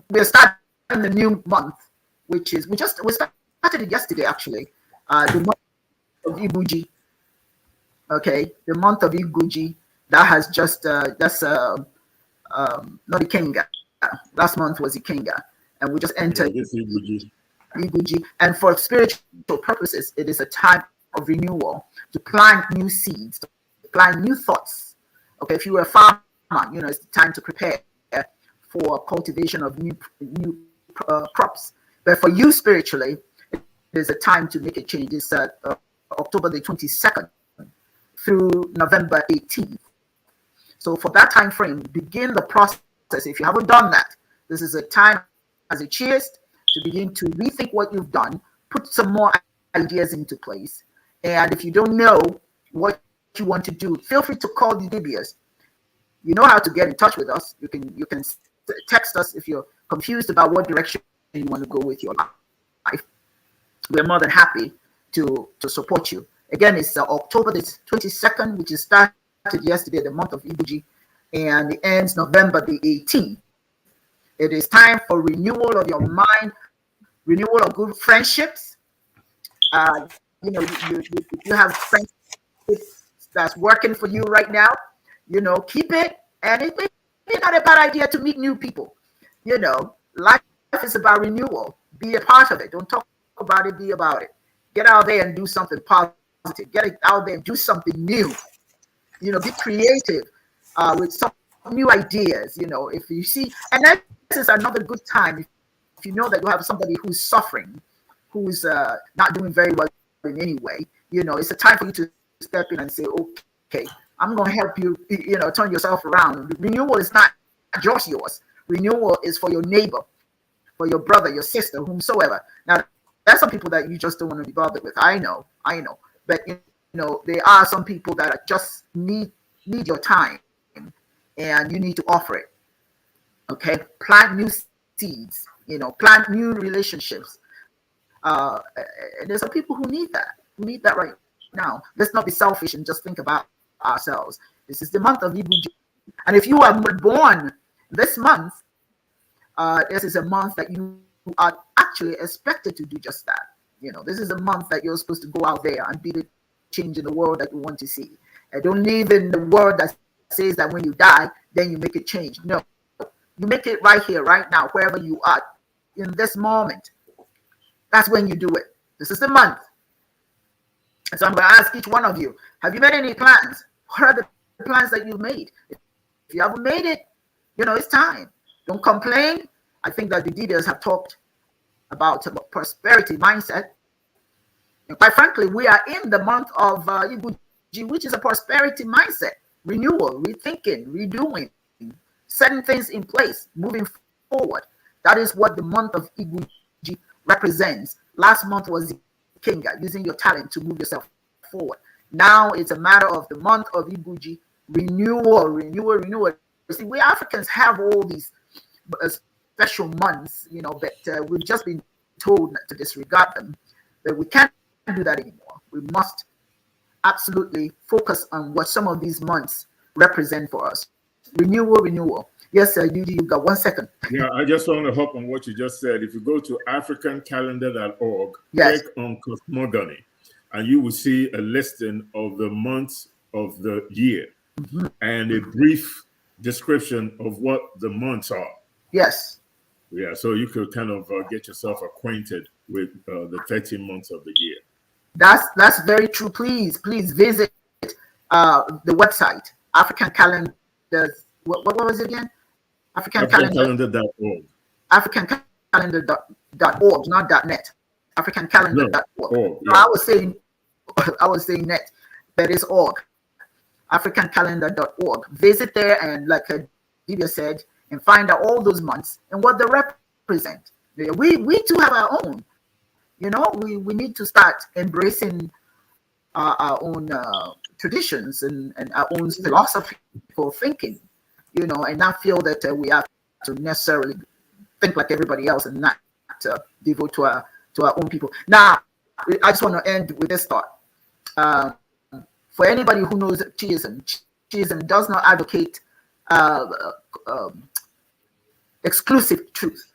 we're starting the new month, which is we started it yesterday actually. The month of Iguji. Okay, the month of Iguji that has just that's not Ikenga. Last month was Ikenga, and we just entered Iguji. And for spiritual purposes, it is a time of renewal, to plant new seeds, to plant new thoughts. Okay, if you were a farmer, it's the time to prepare for cultivation of new crops. But for you spiritually, it is a time to make a change. It's October the 22nd through November 18th. So for that time frame, begin the process. If you haven't done that, this is a time as a Chiist to begin to rethink what you've done, put some more ideas into place. And if you don't know what you want to do, feel free to call the Dibias. You know how to get in touch with us. You can text us if you're confused about what direction you want to go with your life. We're more than happy to support you Again, it's October the 22nd, which is started yesterday, the month of Ibuji, and it ends November the 18th. It is time for renewal of your mind, renewal of good friendships. You know, you have friendships that's working for you right now. You know, keep it, and it's not a bad idea to meet new people. You know, life is about renewal. Be a part of it. Don't talk about it, be about it. Get out there and do something positive. Get it out there and do something new. You know, be creative with some new ideas. You know, if you see, and that is another good time if you know that you have somebody who's suffering, who's not doing very well in any way. You know, it's a time for you to step in and say, okay, I'm going to help you, you know, turn yourself around. Renewal is not just yours. Renewal is for your neighbor, for your brother, your sister, whomsoever. Now, there's some people that you just don't want to be bothered with. I know. But, you know, there are some people that are just need your time, and you need to offer it. Okay? Plant new seeds, you know, plant new relationships. And there's some people who need that right now. Let's not be selfish and just think about ourselves. This is the month of Ibuji. And if you are born this month, this is a month that you are actually expected to do just that. You know, this is a month that you're supposed to go out there and be the change in the world that you want to see. And don't live in the world that says that when you die, then you make a change. No, you make it right here, right now, wherever you are, in this moment. That's when you do it. This is the month. And so I'm going to ask each one of you, have you made any plans? What are the plans that you've made? If you haven't made it, you know, it's time. Don't complain. I think that the Dibias have talked about prosperity mindset. And quite frankly, we are in the month of Ibuji, which is a prosperity mindset. Renewal, rethinking, redoing, setting things in place, moving forward. That is what the month of Ibuji represents. Last month was Kinga, using your talent to move yourself forward. Now it's a matter of the month of Ibuji, renewal. See, we Africans have all these special months, you know, but we've just been told not to disregard them. But we can't do that anymore. We must absolutely focus on what some of these months represent for us. Renewal. Yes, sir, you've got 1 second. Yeah, I just want to hop on what you just said. If you go to africancalendar.org, yes, click on cosmogony, and you will see a listing of the months of the year and a brief description of what the months are. Yes. Yeah, so you could kind of get yourself acquainted with the 13 months of the year. That's very true. Please visit the website, African Calendar. What was it again? AfricanCalendar.org. AfricanCalendar.org, not .net. AfricanCalendar.org. No, yeah. I was saying net, but it's org. AfricanCalendar.org. Visit there and, like Dibias said, and find out all those months and what they represent. We too have our own. You know, we need to start embracing our own traditions and our own philosophical thinking. You know, and not feel that we have to necessarily think like everybody else and not devote to our own people. Now, I just want to end with this thought. For anybody who knows Chiism does not advocate exclusive truth.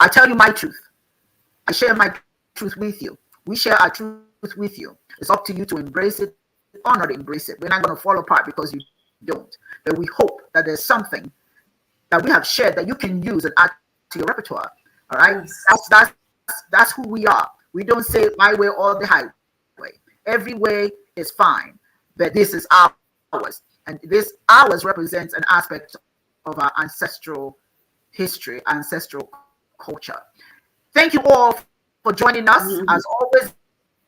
I tell you my truth. I share my truth with you. We share our truth with you. It's up to you to embrace it or not embrace it. We're not going to fall apart because you don't. But we hope that there's something that we have shared that you can use and add to your repertoire. All right? That's who we are. We don't say my way or the highway. Every way is fine, but this is ours. And this ours represents an aspect of our ancestral history, ancestral culture. Thank you all for joining us. As always,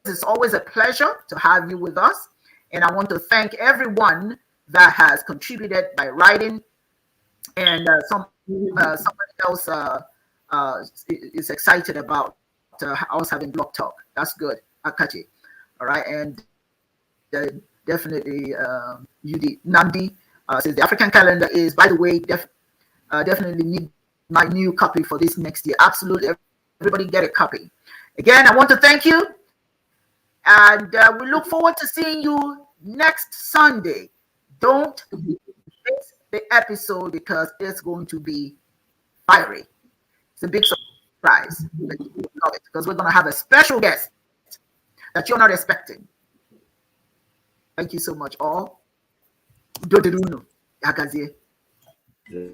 it's always a pleasure to have you with us. And I want to thank everyone that has contributed by writing. And somebody else is excited about us having blog talk. That's good. Akachi. All right. And definitely UD Nandi says the African calendar is, by the way, definitely need my new copy for this next year. Absolutely. Everybody get a copy. Again, I want to thank you. And we look forward to seeing you next Sunday. Don't miss the episode because it's going to be fiery. It's a big surprise. Love it because we're going to have a special guest that you're not expecting. Thank you so much, all. Doderuno. Yagazie. Yeah.